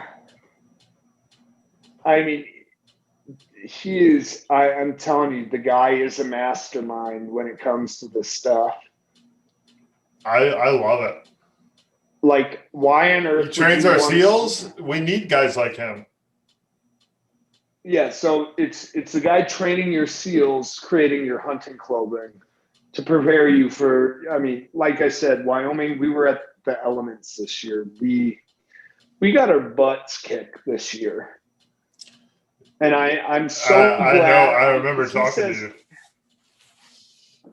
I mean, he is, I'm telling you, the guy is a mastermind when it comes to this stuff. I love it. Like, why on earth? He trains our SEALs. We need guys like him. Yeah, so it's the guy training your SEALs, creating your hunting clothing to prepare you for, I mean, like I said, Wyoming, we were at the elements this year. We got our butts kicked this year. And I'm so glad. I know. I remember talking to you.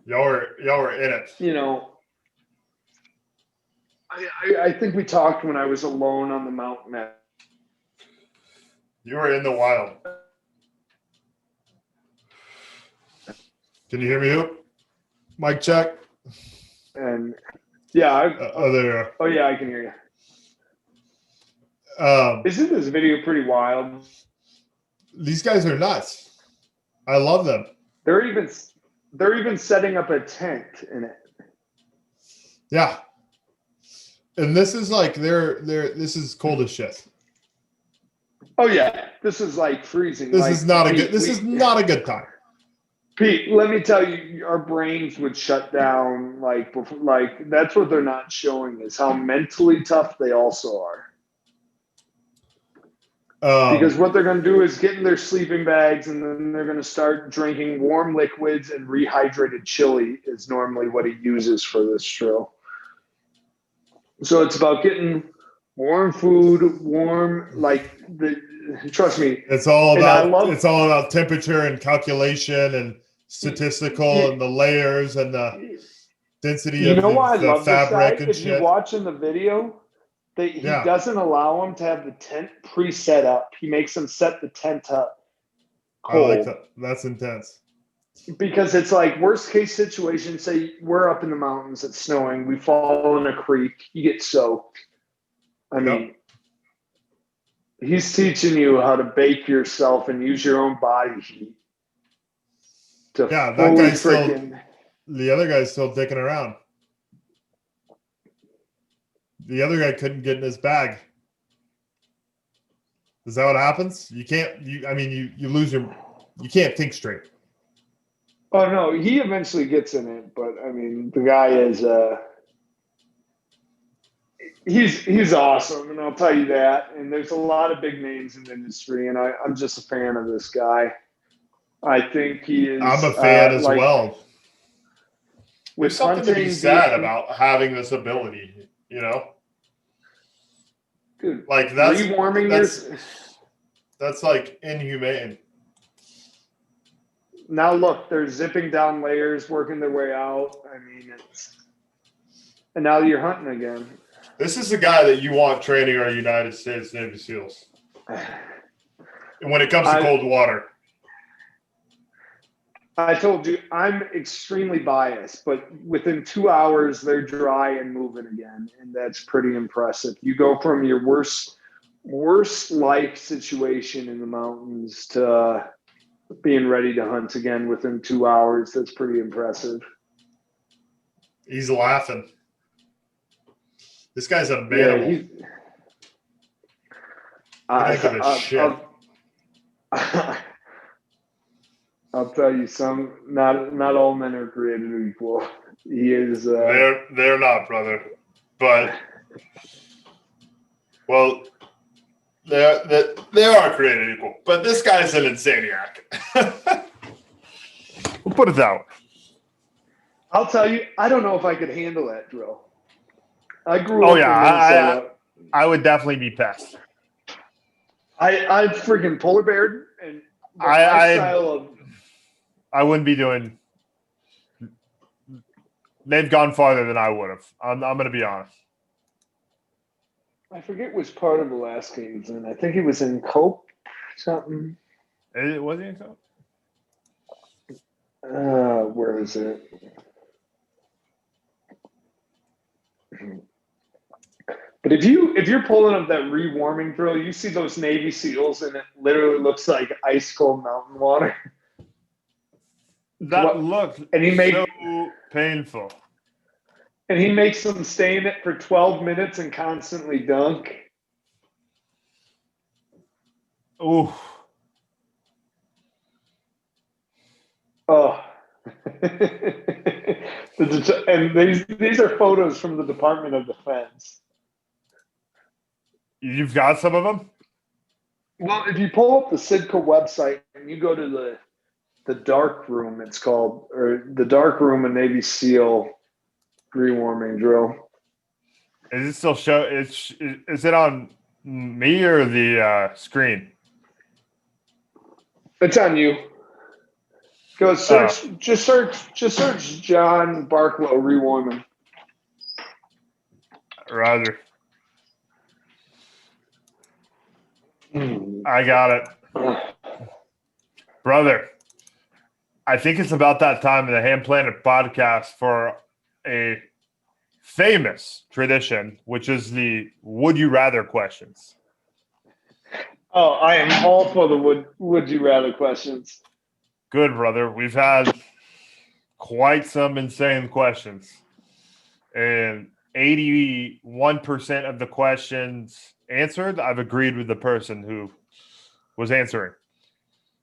Y'all were in it. I think we talked when I was alone on the mountain. You were in the wild. Can you hear me, Hoop? Mic check. And yeah. There you are. Oh yeah, I can hear you. Isn't this video pretty wild? These guys are nuts. I love them. They're even setting up a tent in it. Yeah. And this is like this is cold as shit. Oh yeah, this is like freezing. This is not a good time. Pete, let me tell you, our brains would shut down. Like that's what they're not showing is how mentally tough they also are. Because what they're going to do is get in their sleeping bags and then they're going to start drinking warm liquids and rehydrated chili is normally what he uses for this drill. So it's about getting warm food, trust me. It's all about temperature and calculation and statistical and the layers and the density of the fabric and shit. If you watch in the video, he doesn't allow them to have the tent pre-set up. He makes them set the tent up cold. I like that. That's intense. Because it's like worst case situation, say we're up in the mountains, it's snowing, we fall in a creek, you get soaked. I mean, he's teaching you how to bake yourself and use your own body heat to that fully guy's freaking. The other guy's still dicking around. The other guy couldn't get in his bag. Is that what happens? You can't. You lose your. You can't think straight. Oh no, he eventually gets in it, but I mean, the guy is he's awesome, and I'll tell you that. And there's a lot of big names in the industry, and I'm just a fan of this guy. I think he is. I'm a fan as well. With There's something to be said about having this ability, you know. Dude, like rewarming that's like inhumane. Now look, they're zipping down layers, working their way out. I mean, and now you're hunting again. This is the guy that you want training our United States Navy SEALs. When it comes to cold water. I told you, I'm extremely biased, but within 2 hours, they're dry and moving again. And that's pretty impressive. You go from your worst life situation in the mountains to being ready to hunt again within 2 hours. That's pretty impressive. He's laughing. This guy's unbeatable. I give a shit. I'll tell you, not all men are created equal. He is. They're not, brother. But well, they are created equal. But this guy's an insaniac. We'll put it that way. I'll tell you, I don't know if I could handle that drill. I grew up in Minnesota. I would definitely be pissed. I freaking polar bear and I wouldn't be doing. They've gone farther than I would have. I'm going to be honest. I forget which part of Alaska he was in. I think he was in Cope something. Was he in Cope? Where is it? But if you're pulling up that rewarming drill, you see those Navy SEALs, and it literally looks like ice cold mountain water. That looked so painful. And he makes them stay in it for 12 minutes and constantly dunk. Ooh. Oh. And these are photos from the Department of Defense. You've got some of them? Well, if you pull up the Sidco website and you go to the dark room, it's called, or the dark room, a Navy SEAL rewarming drill. Is it still show? Is it on me or the screen? It's on you. Go search. Just search John Barklow rewarming. Roger. I got it. Brother, I think it's about that time in the Hamm Planet Podcast for a famous tradition, which is the Would You Rather questions. Oh, I am all for the would you rather questions. Good, brother. We've had quite some insane questions. And 81% of the questions answered, I've agreed with the person who was answering.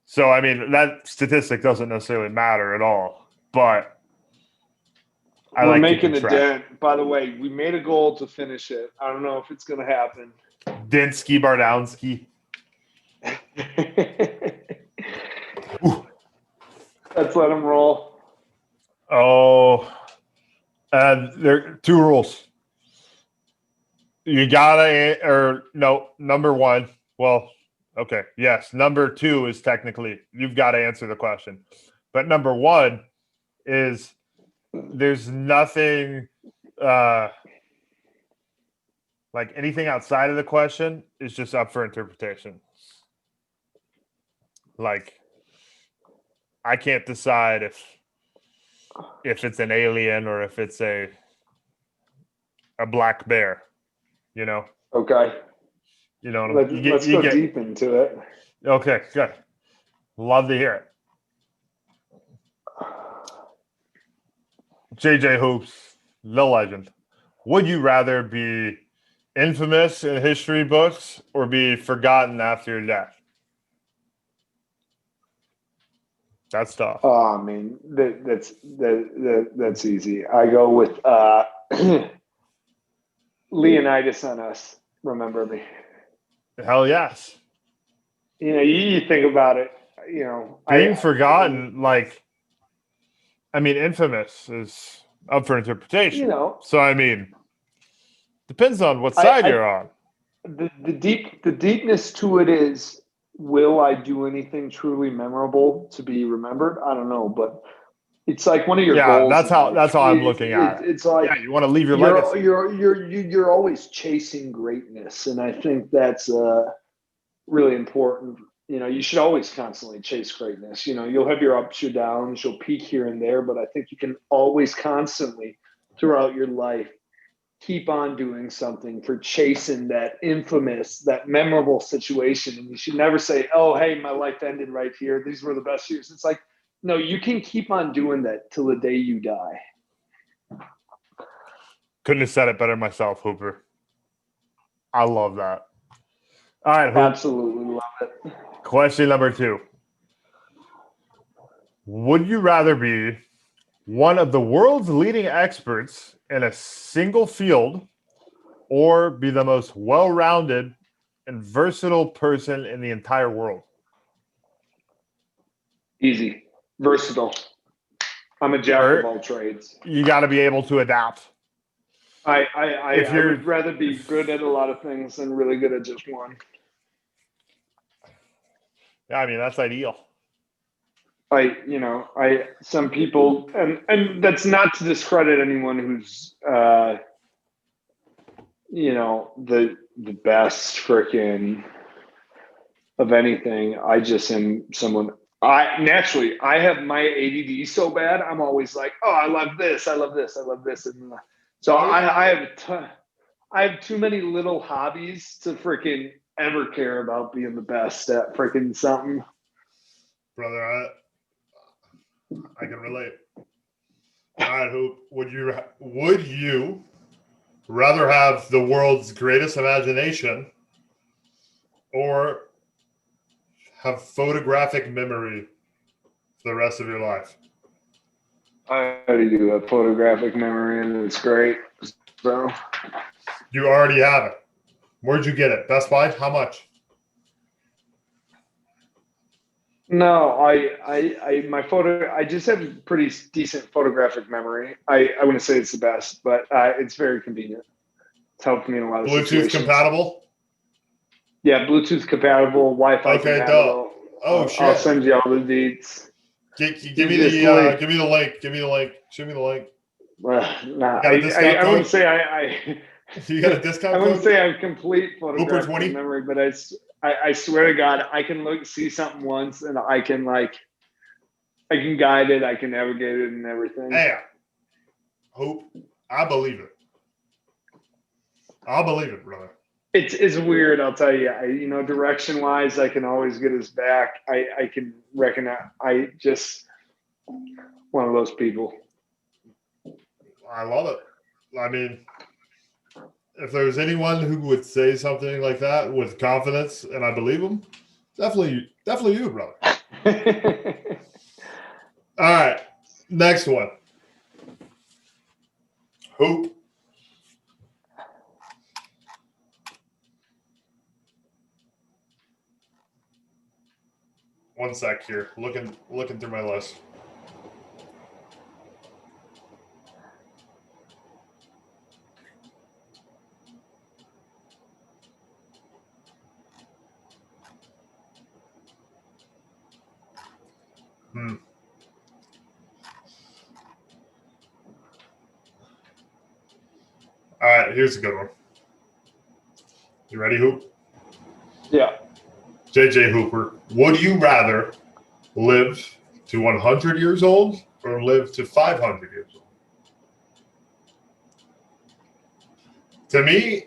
So, I mean, that statistic doesn't necessarily matter at all, but we're making a dent. By the way, we made a goal to finish it. I don't know if it's going to happen. Dinsky Bardowski. Let's let him roll. Oh, and there are 2 rules. You gotta, number 1. Well, okay, yes. Number 2 is technically you've got to answer the question, but number 1 is there's nothing like anything outside of the question is just up for interpretation. Like I can't decide if it's an alien or if it's a black bear. You know. Okay. You know. Let's go deep into it. Okay. Good. Love to hear it. JJ Hoops, the legend. Would you rather be infamous in history books or be forgotten after your death? That's tough. Oh, I mean, that's easy. I go with Leonidas on Us. Remember me. Hell yes. You know, you think about it. You know, Being forgotten, infamous is up for interpretation. You know, so I mean, depends on what side you're on. The deepness to it is, will I do anything truly memorable to be remembered? I don't know, but it's like one of your goals. That's how I'm looking at it. It's like, you want to leave your legacy. You're always chasing greatness, and I think that's really important. You know, you should always constantly chase greatness. You know, you'll have your ups, your downs, you'll peak here and there, but I think you can always constantly throughout your life keep on doing something for chasing that infamous, that memorable situation. And you should never say, oh, hey, my life ended right here. These were the best years. It's like, no, you can keep on doing that till the day you die. Couldn't have said it better myself, Hooper. I love that. All right, Hoop. Absolutely love it. Question number 2. Would you rather be one of the world's leading experts in a single field or be the most well-rounded and versatile person in the entire world? Easy. Versatile. I'm a jack of all trades. You got to be able to adapt. I would rather be good at a lot of things than really good at just one. Yeah, I mean, that's ideal. Some people, and that's not to discredit anyone who's, the best frickin' of anything. I just am someone, I have my ADD so bad. I'm always like, oh, I love this. I love this. I love this. And so I have too many little hobbies to frickin' ever care about being the best at frickin' something. Brother, I can relate. All right, Hoop. Would you rather have the world's greatest imagination or have photographic memory for the rest of your life? I already do have photographic memory, and it's great. So you already have it. Where'd you get it? Best Buy? How much? No, I just have pretty decent photographic memory. I wouldn't say it's the best, but it's very convenient. It's helped me in a lot of situations. Bluetooth compatible? Yeah, Bluetooth compatible, Wi-Fi compatible. Oh shit! I'll send you all the deets. Give me the link. Give me the link. Show me the link. I wouldn't say I. You got a discount code? I wouldn't say I have complete photographic memory, but I swear to God, I can see something once, and I can guide it, I can navigate it, and everything. Hey, Hope, I believe it. I'll believe it, brother. It's weird, I'll tell you. Direction wise, I can always get his back. I can recognize. I just one of those people. I love it. I mean, if there's anyone who would say something like that with confidence, and I believe them, definitely you, brother. All right, next one. Hoop. One sec here. Looking through my list. All right, here's a good one. You ready, Hoop? Yeah. JJ Hooper, would you rather live to 100 years old or live to 500 years old? To me,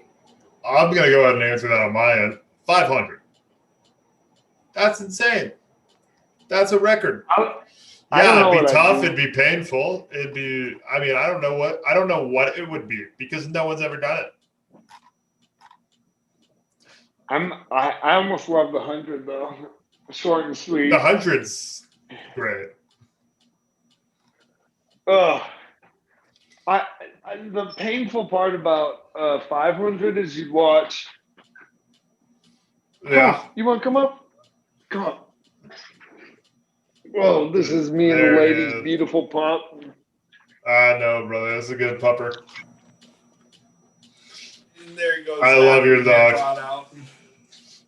I'm going to go ahead and answer that on my end. 500. That's insane. That's a record. Yeah, it'd be tough. It'd be painful. It'd be. I mean, I don't know what it would be because no one's ever done it. I almost love the 100 though. Short and sweet. The 100's great. The painful part about 500 is you watch. Yeah. Oh, you want to come up? Come on. Whoa, this is me and the lady's beautiful pup. I know, brother. That's a good pupper. And there he goes. I love your dog.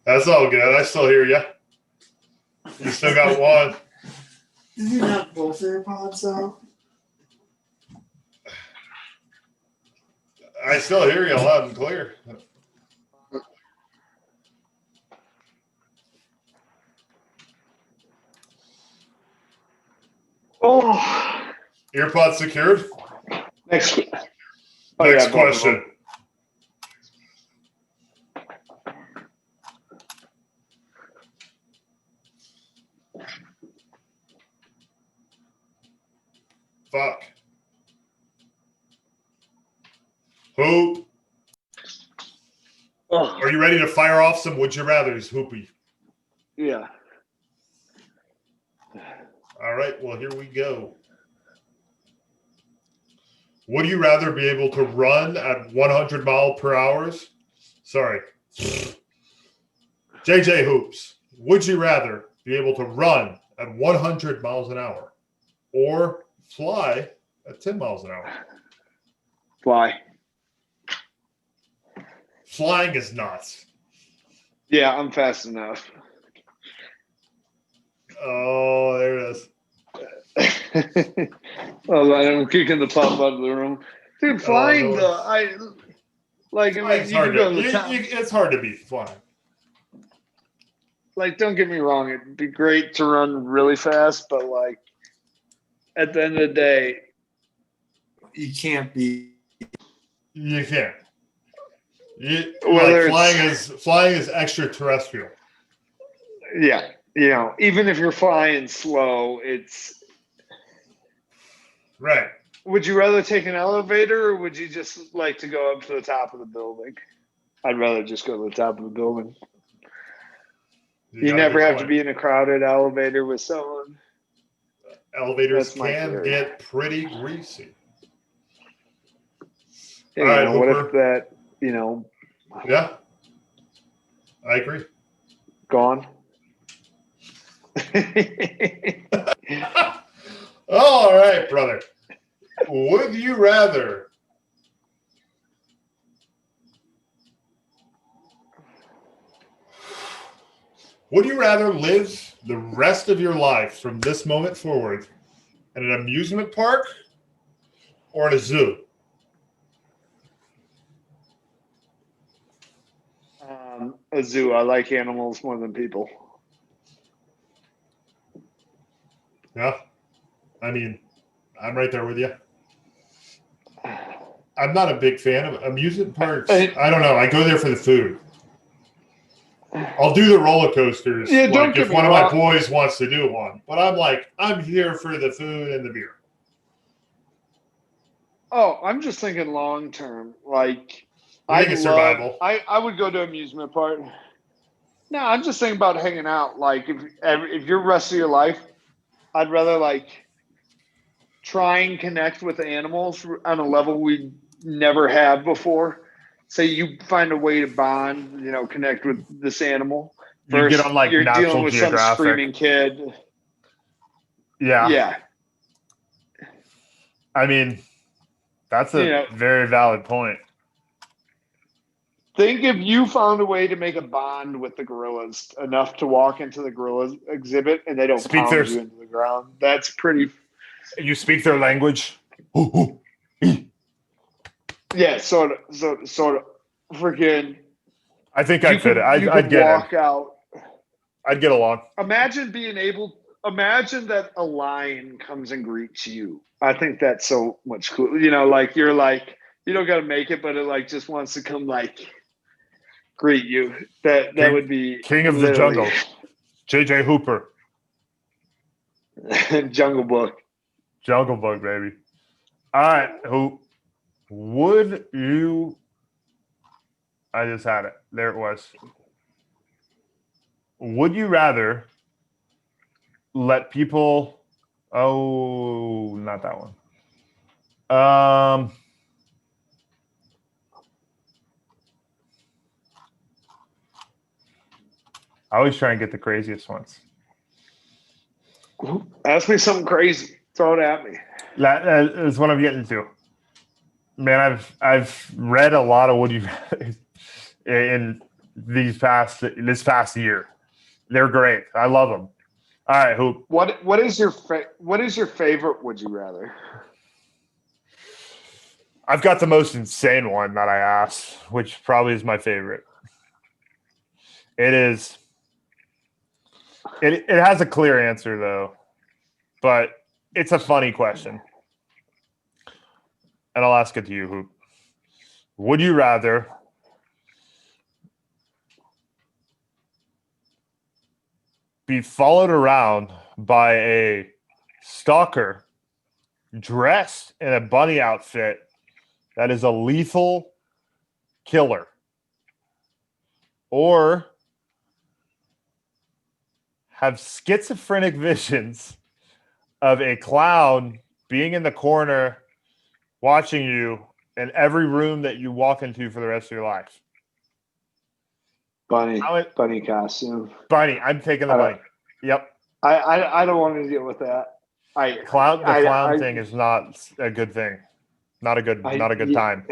That's all good. I still hear you. You still got one. Did you have both AirPods out? I still hear you loud and clear. Oh. Earpods secured? Next question. Fuck. Who? Oh. Are you ready to fire off some would you rathers, Hoopy? Yeah. All right, well, here we go. Would you rather be able to run at 100 miles per hour? Sorry. JJ Hoops, would you rather be able to run at 100 miles an hour or fly at 10 miles an hour? Fly. Flying is nuts. Yeah, I'm fast enough. Oh, there it is. Oh, I'm kicking the pup out of the room. Dude, flying though, it's hard to beat flying. Like, don't get me wrong, it'd be great to run really fast, but like at the end of the day, you can't be. You can't. Flying is extraterrestrial. Yeah. You know, even if you're flying slow, it's right. Would you rather take an elevator or would you just like to go up to the top of the building? I'd rather just go to the top of the building. You never have to be in a crowded elevator with someone. Elevators can get pretty greasy. Hey, all right, what if that, Yeah, I agree. Gone. All right, brother. Would you rather live the rest of your life from this moment forward at an amusement park or at a zoo? A zoo. I like animals more than people. Yeah. I mean, I'm right there with you. I'm not a big fan of amusement parks. I don't know. I go there for the food. I'll do the roller coasters if one of my boys wants to do one. But I'm here for the food and the beer. Oh, I'm just thinking long term. Like, survival. I would go to amusement park. No, I'm just thinking about hanging out. Like, if your rest of your life, I'd rather try and connect with animals on a level we never have before. Say you find a way to bond, connect with this animal. First, you get on you're National dealing with Geographic. some screaming kid. Yeah. Yeah. I mean, that's a very valid point. Think if you found a way to make a bond with the gorillas enough to walk into the gorilla exhibit and they don't pound you into the ground. That's pretty. You speak their language. Yeah, sort of. Freaking. I think I'd fit it. I'd get walk out. I'd get along. Imagine being able imagine that a lion comes and greets you. I think that's so much cool. You know, like you're like you don't got to make it, but it like just wants to come like greet you. That would be King of the Jungle, J.J. Hooper. Jungle Book. Jungle Book, baby. All right, who would you? I just had it. There it was. Would you rather let people? Oh, not that one. I always try and get the craziest ones. Ask me something crazy. Throw it at me. That is what I'm getting to. Man, I've read a lot of Would You in this past year. They're great. I love them. All right, Hoop. What is your favorite Would You Rather? I've got the most insane one that I asked, which probably is my favorite. It is. It has a clear answer though, but it's a funny question, and I'll ask it to you, Hoop. Would you rather be followed around by a stalker dressed in a bunny outfit that is a lethal killer, or have schizophrenic visions of a clown being in the corner watching you in every room that you walk into for the rest of your life? Bunny costume. Bunny. I'm taking the bunny. Yep. I don't want to deal with that. The clown thing is not a good thing. Not a good time.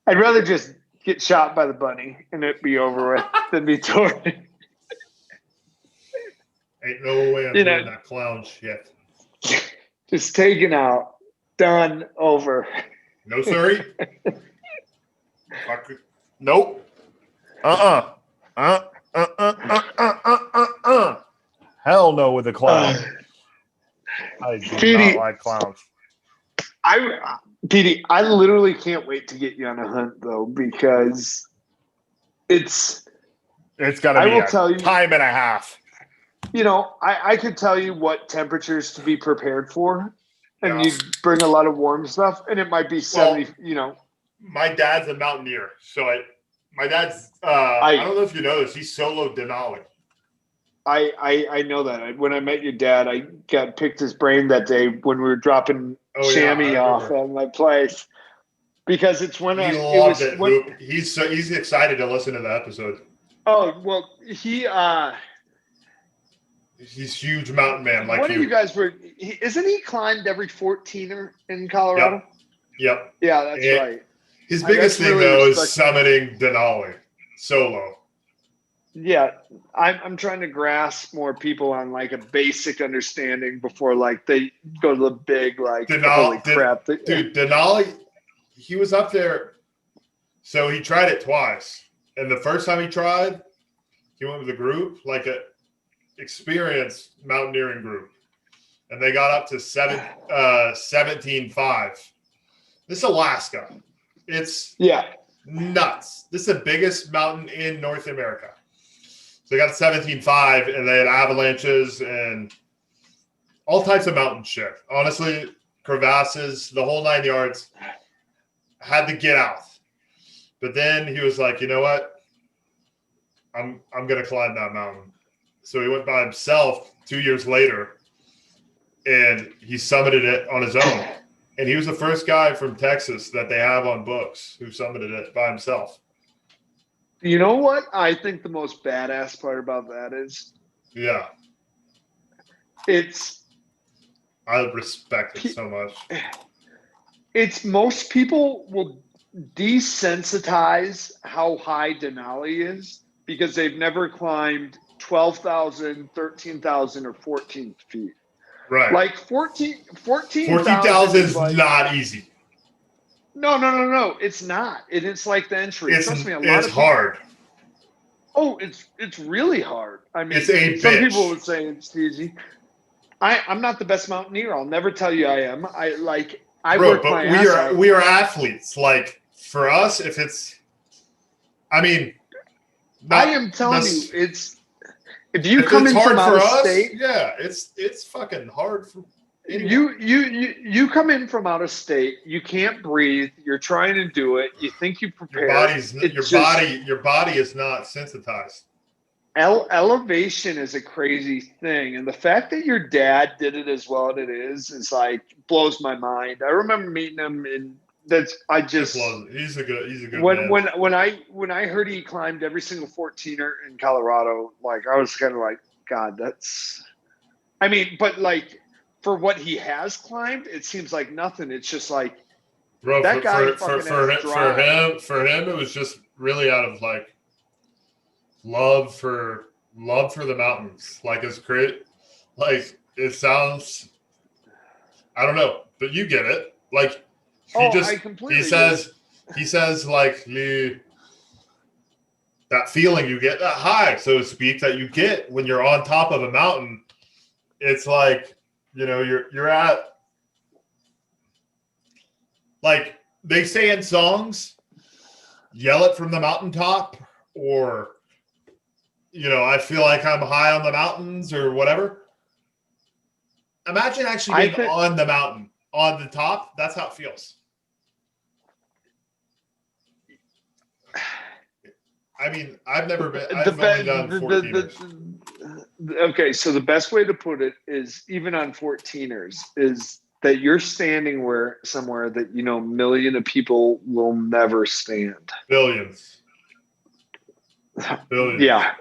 I'd rather just get shot by the bunny and it be over with than be tortured. Ain't no way I'm doing that clown shit. Just taken out. Done. Over. No, sorry. Nope. Hell no with a clown. I do not like clowns. Petey, I literally can't wait to get you on a hunt though, because it's got to be a time and a half. You know, I could tell you what temperatures to be prepared for, and you bring a lot of warm stuff, and it might be 70. You know, my dad's a mountaineer, so my dad's. I don't know if you know this. He's solo Denali. I know that. When I met your dad, I picked his brain that day when we were dropping chamois off at my place, because it's when he's excited to listen to the episode. Oh well, he's huge mountain man like one of you guys isn't he climbed every 14er in Colorado? Yep. Yeah, that's right. His biggest thing though is summiting Denali solo. Yeah, I'm trying to grasp more people on like a basic understanding before like they go to the big like holy crap. Dude, Denali, he was up there, so he tried it twice, and the first time he tried, he went with a group like a experienced mountaineering group, and they got up to 17.5. This is Alaska. It's nuts. This is the biggest mountain in North America. So they got 17.5, and they had avalanches and all types of mountain shit. Honestly, crevasses, the whole 9 yards. Had to get out. But then he was like, you know what? I'm gonna climb that mountain. So he went by himself 2 years later, and he summited it on his own. And he was the first guy from Texas that they have on books who summited it by himself. You know what I think the most badass part about that is? Yeah. I respect it so much. It's most people will desensitize how high Denali is because they've never climbed 12,000, 13,000, or 14 feet. Right. Like 14,000 is not easy. No. It's not. It's like the entry. Trust me, it's hard. Oh, it's really hard. I mean, it's a some bitch. people would say it's easy. I'm not the best mountaineer. I'll never tell you I am. I Bro, work but my ass off. we are athletes. Like for us, if it's, I mean, I not am telling you, this, it's if you if come it's in from hard out for of us, state, yeah, it's fucking hard for anyone. you come in from out of state, you can't breathe, you're trying to do it, you think you prepared. It's just Your body is not sensitized. elevation is a crazy thing, and the fact that your dad did it as well as it is like blows my mind. I remember meeting him, and He's a good when man. when I heard he climbed every single 14er in Colorado, like I was kind of like, God, that's. I mean, but like for what he has climbed, it seems like nothing. It's just like Bro, that guy fucking has drive. for him, it was just really out of like love for the mountains. Like it's great. Like it sounds, I don't know, but you get it. Like I completely he says like that feeling you get, that high, so to speak, that you get when you're on top of a mountain. It's like, you're at, like they say in songs, yell it from the mountaintop, or I feel like I'm high on the mountains or whatever. Imagine actually being on the mountain, on the top. That's how it feels. I mean, I've never been. I've only done 14ers. Okay, so the best way to put it is, even on 14ers, is that you're standing somewhere that a million of people will never stand. Billions. Yeah,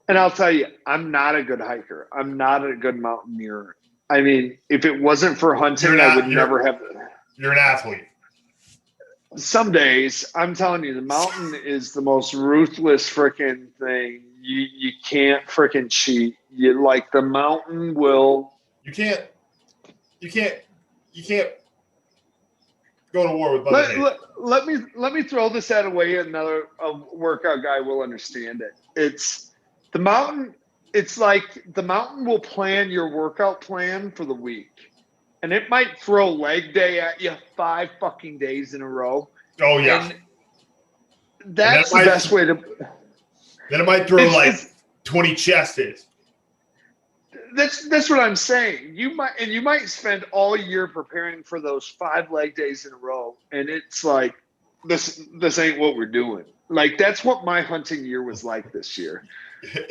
and I'll tell you, I'm not a good hiker. I'm not a good mountaineer. I mean, if it wasn't for hunting, I would never have. You're an athlete. Some days, I'm telling you, the mountain is the most ruthless freaking thing. You can't freaking cheat. The mountain will. You can't go to war with Mother Nature. Let me throw this out of way. Another workout guy will understand it. It's the mountain. It's like the mountain will plan your workout plan for the week. And it might throw leg day at you 5 fucking days in a row. Oh, yeah. And that's the best way to. Then it might throw 20 chest days. That's what I'm saying. You might spend all year preparing for those 5 leg days in a row, and it's like this ain't what we're doing. Like that's what my hunting year was like this year.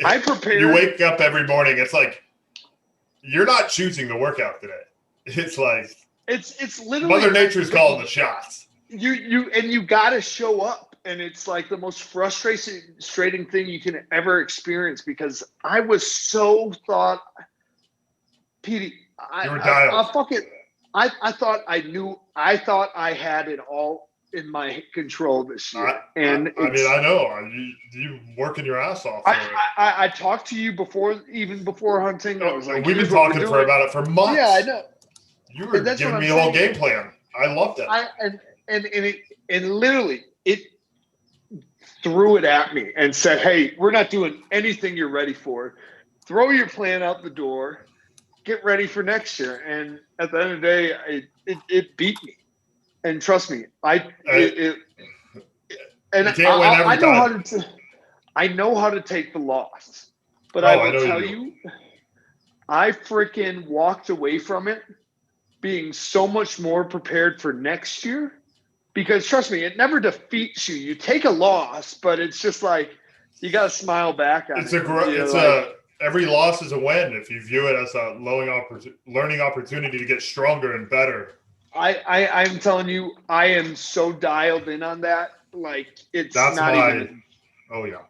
I prepared. You wake up every morning. It's like you're not choosing the workout today. It's like it's literally Mother Nature's calling the shots. You got to show up, and it's like the most frustrating thing you can ever experience, because I was so Petey, I thought I had it all in my control this year. I know you working your ass off. I talked to you before hunting. I was like, we've been talking about it for months. Yeah, I know. You were giving me a whole game plan. I loved it. And literally it threw it at me and said, "Hey, we're not doing anything you're ready for. Throw your plan out the door. Get ready for next year." And at the end of the day, it beat me. And trust me, I know how to take the loss. But I will tell you, I freaking walked away from it being so much more prepared for next year, because trust me, it never defeats you. You take a loss, but it's just like you got to smile back on it. Every loss is a win if you view it as a learning opportunity to get stronger and better. I'm telling you, I am so dialed in on that. Like even. Oh yeah.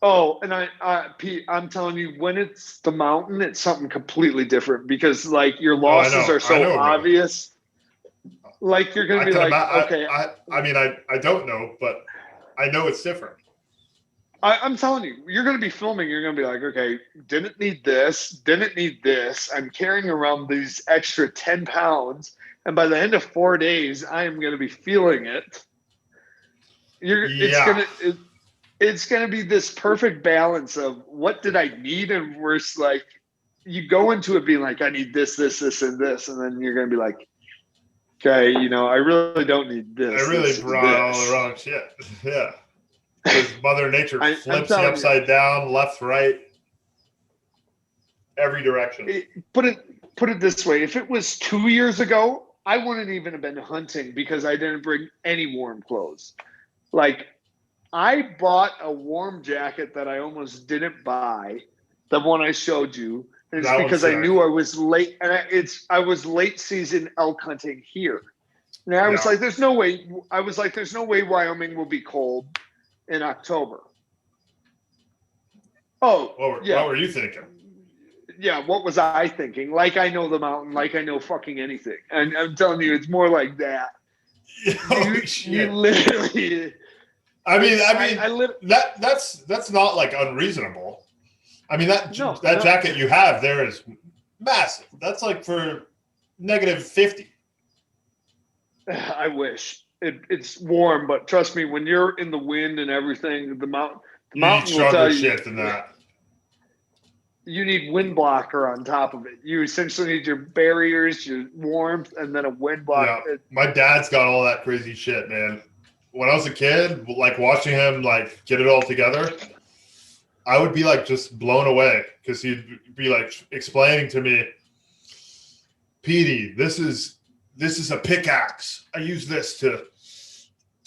Oh, and Pete, I'm telling you, when it's the mountain, it's something completely different, because like your losses are so obvious. Like you're gonna be like, okay. I don't know, but I know it's different. I'm telling you, you're gonna be filming. You're gonna be like, okay, didn't need this. I'm carrying around these extra 10 pounds, and by the end of 4 it's going to be this perfect balance of what did I need, and worse, like you go into it being like, I need this, and this, and then you're going to be like, okay, I really don't need this. I really brought all the wrong shit. Yeah. Because Mother Nature flips you upside down, left, right, every direction. Put it this way. If it was 2 years ago, I wouldn't even have been hunting because I didn't bring any warm clothes. Like, I bought a warm jacket that I almost didn't buy, the one I showed you. And it's because I knew I was late, and I was late season elk hunting here. And I was like, there's no way. There's no way Wyoming will be cold in October. Oh, what were you thinking? Yeah, what was I thinking? Like I know the mountain, like I know fucking anything. And I'm telling you, it's more like that. You literally. I mean, that's not like unreasonable. I mean, that jacket you have there is massive. That's like for -50. I wish it's warm, but trust me, when you're in the wind and everything, the mountain will tell you shit than that. You need wind blocker on top of it. You essentially need your barriers, your warmth, and then a wind blocker. Yeah, my dad's got all that crazy shit, man. When I was a kid, like watching him like get it all together, I would be like just blown away because he'd be like explaining to me, Petey, this is a pickaxe. I use this to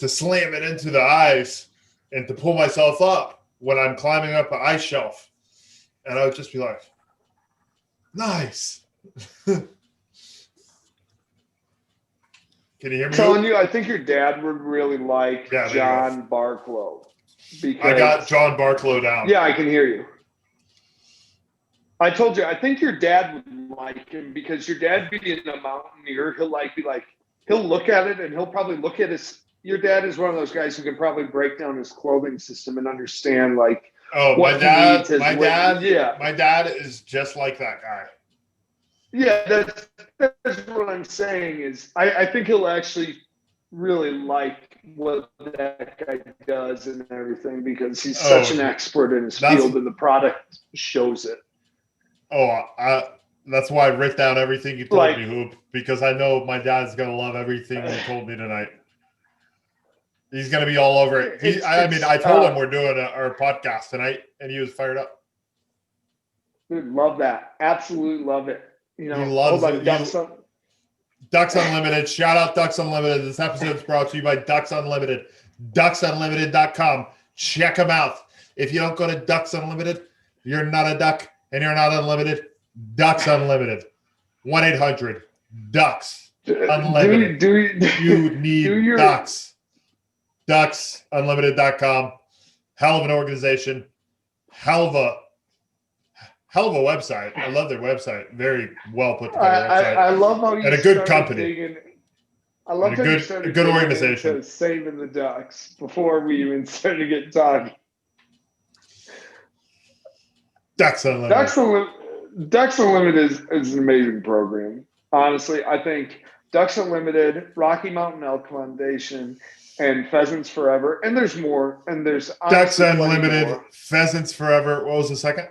slam it into the ice and to pull myself up when I'm climbing up an ice shelf. And I would just be like, nice. Can you hear me? I'm telling you, I think your dad would really like John Barklow. I got John Barklow down. Yeah, I can hear you. I told you, I think your dad would like him because your dad being a mountaineer, he'll look at it and he'll probably look at your dad is one of those guys who can probably break down his clothing system and understand like, my dad is just like that guy. Yeah, that's what I'm saying is I think he'll actually really like what that guy does and everything because he's such an expert in his field and the product shows it. That's why I wrote down everything you told me, Hoop, because I know my dad's going to love everything you told me tonight. He's going to be all over it. I told him we're doing our podcast tonight, and he was fired up. Dude, love that. Absolutely love it. He loves it. Ducks Unlimited. Shout out Ducks Unlimited. This episode is brought to you by Ducks Unlimited. DucksUnlimited.com. Check them out. If you don't go to Ducks Unlimited, you're not a duck and you're not unlimited. Ducks Unlimited. 1-800-DUCKS Unlimited. You need ducks. DucksUnlimited.com. Hell of an organization. Hell of a website. I love their website. Very well put together website. I love how you and a good company. I love how you started a good organization. Saving the ducks before we even started to get talking. Ducks Unlimited. Ducks Unlimited is an amazing program. Honestly, I think Ducks Unlimited, Rocky Mountain Elk Foundation, and Pheasants Forever, and there's more. And there's Ducks Unlimited, Pheasants Forever. What was the second?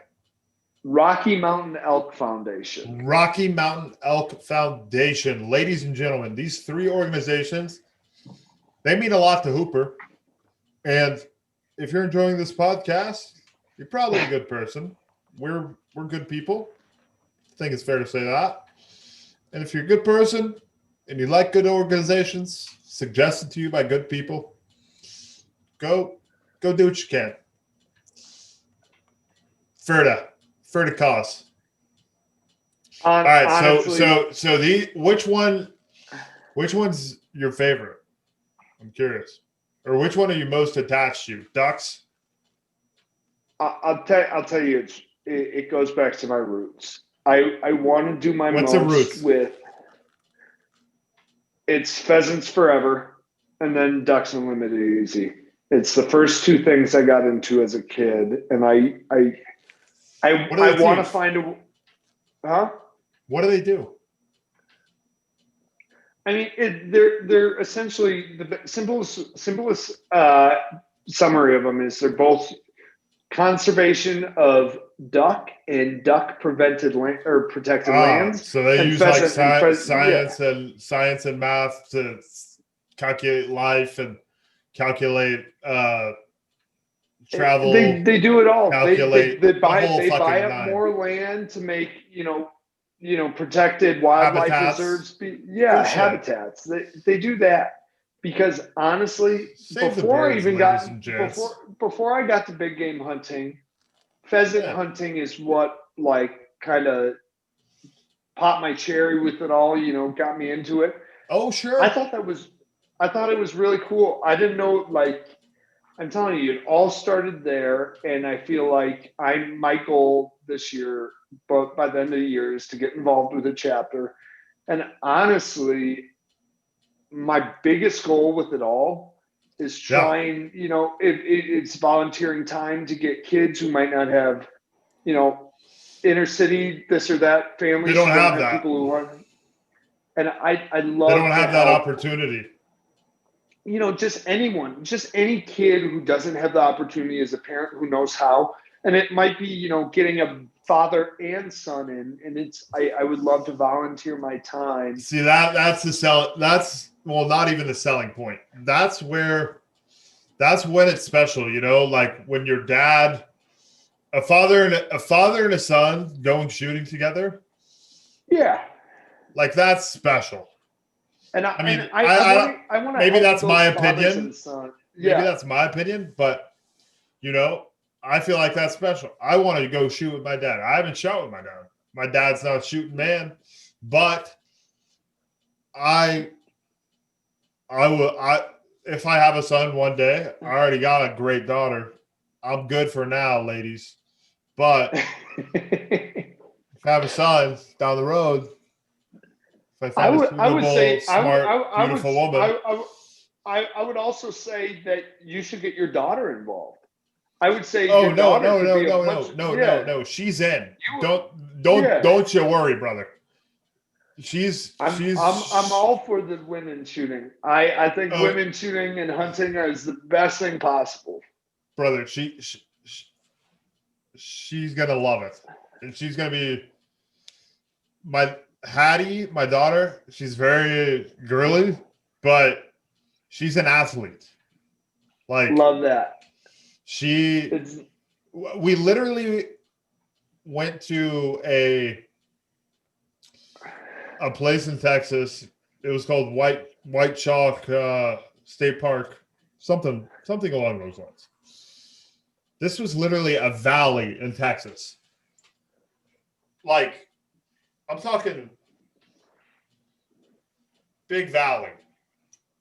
Rocky Mountain Elk Foundation. Rocky Mountain Elk Foundation. Ladies and gentlemen, these three organizations, they mean a lot to Hooper. And if you're enjoying this podcast, you're probably a good person. We're good people. I think it's fair to say that. And if you're a good person and you like good organizations suggested to you by good people, go do what you can. For the cause. All right, honestly, which one's your favorite? I'm curious. Or which one are you most attached to? Ducks? I'll tell you, it goes back to my roots. I want to do my What's most the roots? with it's Pheasants Forever and then Ducks Unlimited Easy. It's the first two things I got into as a kid, and I want to find a. Huh? What do they do? I mean, they're essentially the simplest summary of them is they're both conservation of duck and duck prevented land or protected lands, So they and use like pheasant and science and math to calculate life and calculate travel. They do it all. Calculate They the whole buy fucking up nine. more land to make protected wildlife Habitats. reserves. Bullshit. Habitats. They do that because honestly, Save the before birds, I even ladies got and gents. before I got to big game hunting, pheasant hunting is what like kind of popped my cherry with it all. Got me into it. Oh sure. I thought it was really cool. I didn't know, like, I'm telling you, it all started there, and I feel like my goal this year, but by the end of the year, is to get involved with a chapter. And honestly, my biggest goal with it all is trying, it's volunteering time to get kids who might not have, inner city, this or that families. They don't have that. People who want, and I love. They don't have that opportunity. Just anyone, just any kid who doesn't have the opportunity as a parent who knows how. And it might be, getting a father and son in, and I would love to volunteer my time. See, that's not even the selling point. That's when it's special, like when your dad, a father and a son going shooting together. Yeah. Like that's special. And I want to. Maybe that's my opinion. Yeah. Maybe that's my opinion, but I feel like that's special. I want to go shoot with my dad. I haven't shot with my dad. My dad's not a shooting man, but I if I have a son one day, I already got a great daughter. I'm good for now, ladies. But if I have a son down the road, I would say smart, beautiful woman. I would also say that you should get your daughter involved. I would say. Oh no! She's in. Don't you worry, brother. I'm all for the women shooting. I think women shooting and hunting is the best thing possible. Brother, she's gonna love it, and she's gonna be my Hattie, my daughter. She's very girly, but she's an athlete. Like, love that. We literally went to a place in Texas. It was called White Chalk State Park, something along those lines. This was literally a valley in Texas. Like, I'm talking big valley.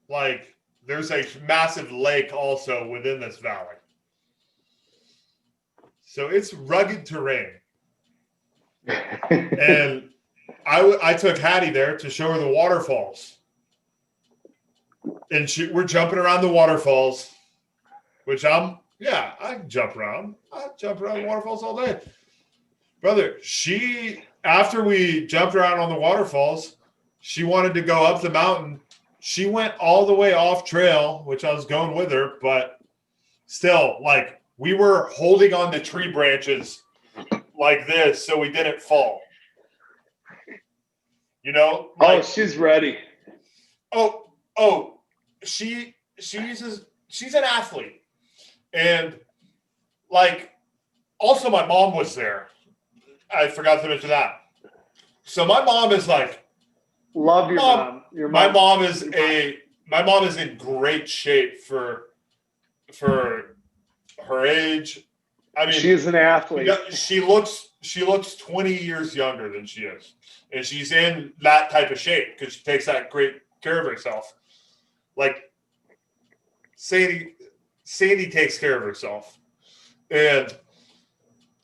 Like, there's a massive lake also within this valley. So it's rugged terrain. And I took Hattie there to show her the waterfalls. And we're jumping around the waterfalls, which I can jump around. I jump around the waterfalls all day. Brother, after we jumped around on the waterfalls, she wanted to go up the mountain. She went all the way off trail, which I was going with her, but still, like, we were holding on to tree branches like this so we didn't fall. Like, she's ready. She's an athlete. And like, also my mom was there. I forgot to mention that. So my mom is like, love your mom. My mom is in great shape for her age. I mean, she's an athlete. She looks 20 years younger than she is. And she's in that type of shape because she takes that great care of herself. Like, Sadie takes care of herself. And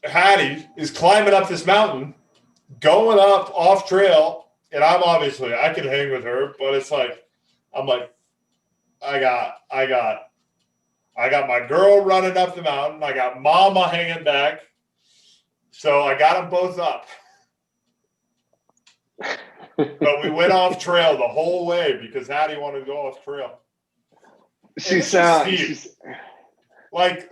Hattie is climbing up this mountain, going up off trail, and I can hang with her, but it's like, I'm like, I got my girl running up the mountain. I got mama hanging back. So I got them both up. But we went off trail the whole way because Hattie wanted to go off trail. She's sound. like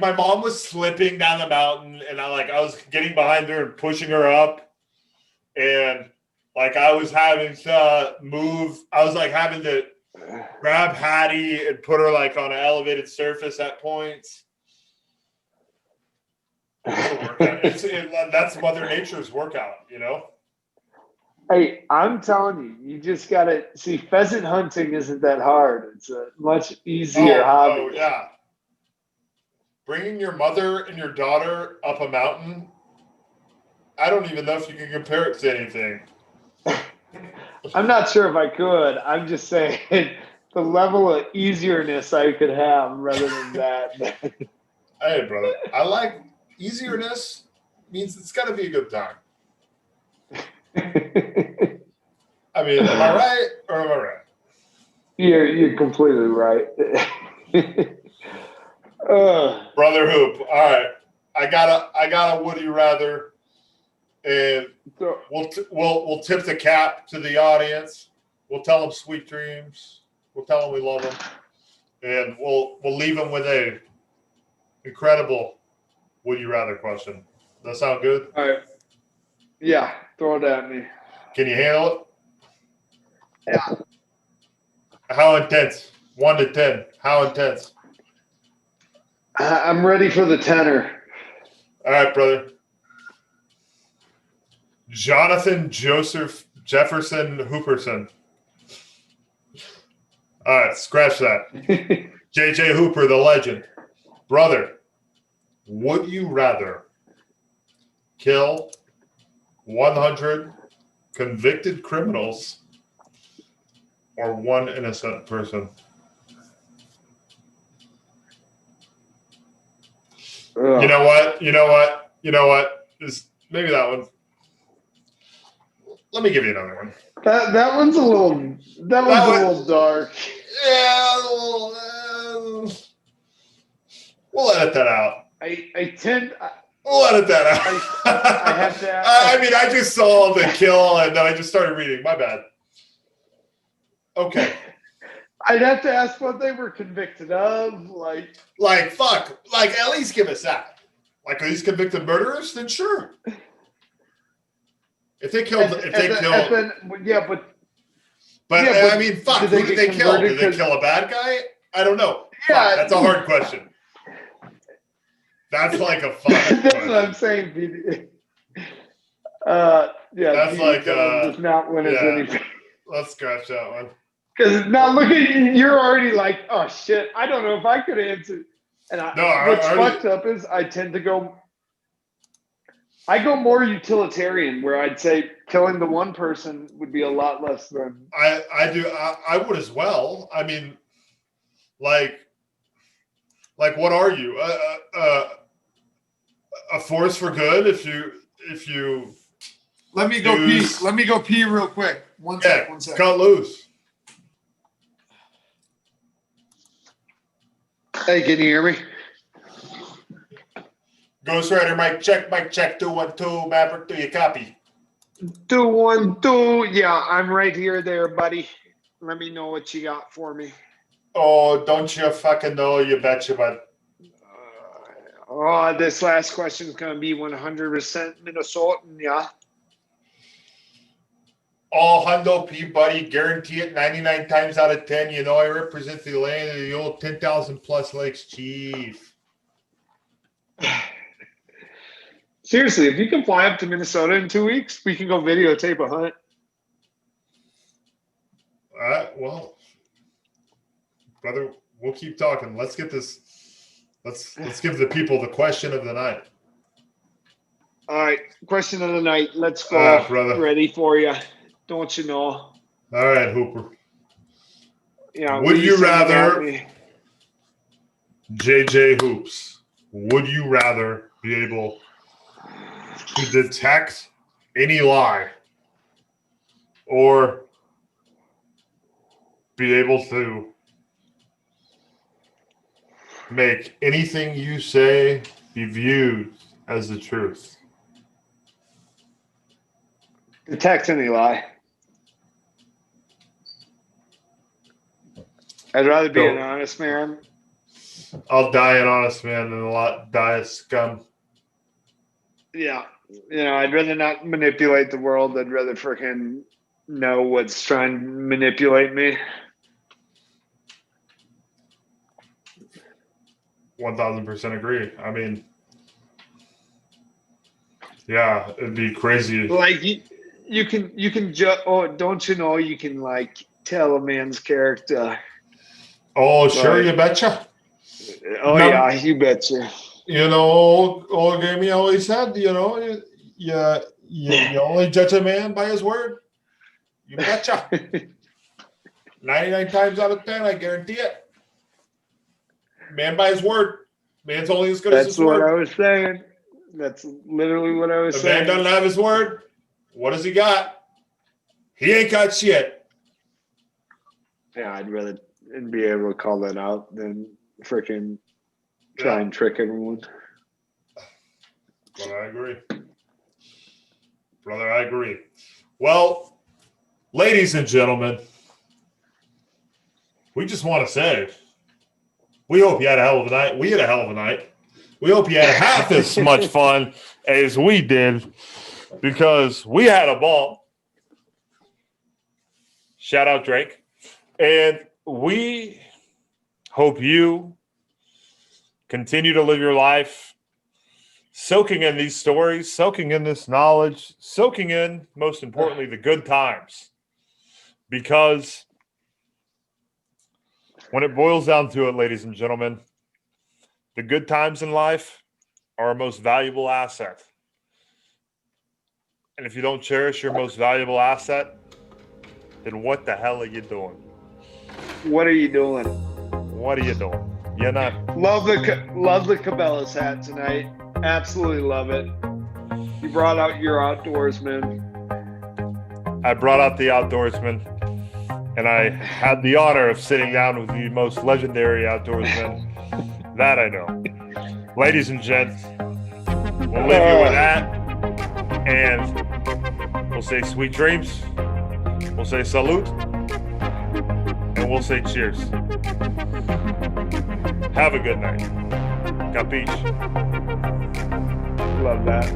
my mom was slipping down the mountain, and I was getting behind her and pushing her up, and like I was having to move. I was like having to grab Hattie and put her like on an elevated surface at points. That's Mother Nature's workout, you know. Hey, I'm telling you, you just gotta see. Pheasant hunting isn't that hard. It's a much easier hobby. Oh yeah. Bringing your mother and your daughter up a mountain, I don't even know if you can compare it to anything. I'm not sure if I could. I'm just saying the level of easierness I could have rather than that. Hey, brother, I like easierness means it's got to be a good time. I mean, am I right or am I right? You're completely right. Brother Hoop. All right, I got a would you rather, and we'll tip the cap to the audience. We'll tell them sweet dreams. We'll tell them we love them, and we'll leave them with a incredible would you rather question. Does that sound good? All right. Yeah, throw it at me. Can you handle it? Yeah. How intense? 1 to 10. How intense? I'm ready for the tenor. All right, brother. Jonathan Joseph Jefferson Hooperson. All right, scratch that. JJ Hooper, the legend. Brother, would you rather kill 100 convicted criminals or one innocent person? Ugh. You know what? Maybe that one. Let me give you another one. That one's a little dark. Yeah, we'll edit that out. We'll edit that out. I have to. I mean, I just saw the kill and then I just started reading. My bad. Okay. I'd have to ask what they were convicted of. Fuck. At least give us that. Are these convicted murderers? Then sure. If they killed. Yeah, but. I mean, fuck. Who did they kill? Did they kill a bad guy? I don't know. Yeah, fuck, that's a hard question. That's like a fuck. That's question. what I'm saying, PD. Yeah, that's like does not win us anything. Let's scratch that one. Because now look at you, you're already like, oh shit, I don't know if I could answer. And what's fucked up is I go more utilitarian, where I'd say killing the one person would be a lot less than. I would as well. I mean, like what are you? A force for good? If you. Let me go pee. Let me go pee real quick. One sec. Cut loose. Hey, can you hear me? Ghost Rider, mic check. 2 1 2. Maverick, do you copy? 2 1 2. Yeah, I'm right here, there, buddy. Let me know what you got for me. Oh, don't you fucking know? You betcha, bud. This last question is going to be 100% Minnesotan, yeah. All hundo P, buddy. Guarantee it 99 times out of 10. You know I represent the land of the old 10,000 plus lakes, chief. Seriously, if you can fly up to Minnesota in 2 weeks, we can go videotape a hunt. Well, brother, we'll keep talking. Let's get this. Let's give the people the question of the night. All right, question of the night. Let's go. Brother. Ready for you. Don't you know? All right, Hooper. Yeah. Would you rather, JJ Hoops, would you rather be able to detect any lie or be able to make anything you say be viewed as the truth? Detect any lie. I'd rather be an honest man. I'll die an honest man and die a scum. Yeah. I'd rather not manipulate the world. I'd rather freaking know what's trying to manipulate me. 1000% agree. I mean, yeah, it'd be crazy. Like you can don't you know you can like tell a man's character. Oh, sure, you betcha. Oh yeah, you betcha. Old Gamey always said, you only judge a man by his word. You betcha. 99 times out of 10, I guarantee it. Man by his word. Man's only as good as his word. That's what I was saying. That's literally what I was saying. The man doesn't have his word. What does he got? He ain't got shit. Yeah, I'd rather be able to call that out than freaking try and trick everyone. Brother, I agree. Well, ladies and gentlemen, we just want to say, we hope you had a hell of a night. We had a hell of a night. We hope you had half as much fun as we did, because we had a ball. Shout out Drake. And we hope you continue to live your life soaking in these stories, soaking in this knowledge, soaking in, most importantly, the good times. Because when it boils down to it, ladies and gentlemen, the good times in life are our most valuable asset. And if you don't cherish your most valuable asset, then what the hell are you doing? What are you doing? What are you doing? You're not. Love the Cabela's hat tonight. Absolutely love it. You brought out your outdoorsman. I brought out the outdoorsman, and I had the honor of sitting down with the most legendary outdoorsman. That I know. Ladies and gents, we'll leave you with that, and we'll say sweet dreams, we'll say salute, and we'll say cheers. Have a good night. Capiche? Love that.